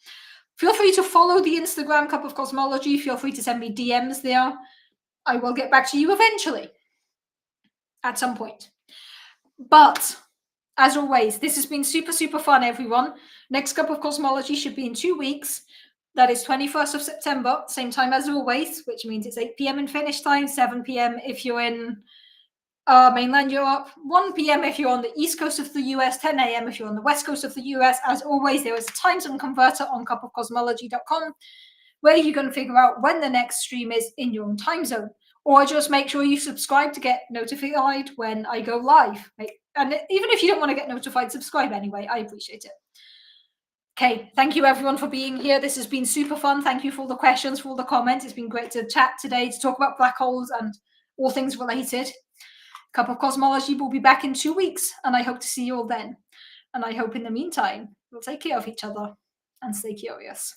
Feel free to follow the Instagram Cup of Cosmology. Feel free to send me DMs there. I will get back to you eventually, at some point. But as always, this has been super, super fun, everyone. Next Cup of Cosmology should be in 2 weeks. That is 21st of September, same time as always, which means it's 8 p.m. in Finnish time, 7 p.m. if you're in mainland Europe, 1 p.m. if you're on the east coast of the US, 10 a.m. if you're on the west coast of the US. As always, there is a time zone converter on cupofcosmology.com where you can figure out when the next stream is in your own time zone. Or just make sure you subscribe to get notified when I go live. And even if you don't want to get notified, subscribe anyway. I appreciate it. Okay, thank you everyone for being here. This has been super fun. Thank you for all the questions, for all the comments. It's been great to chat today, to talk about black holes and all things related. Cup of Cosmology will be back in 2 weeks, and I hope to see you all then. And I hope in the meantime, you'll take care of each other and stay curious.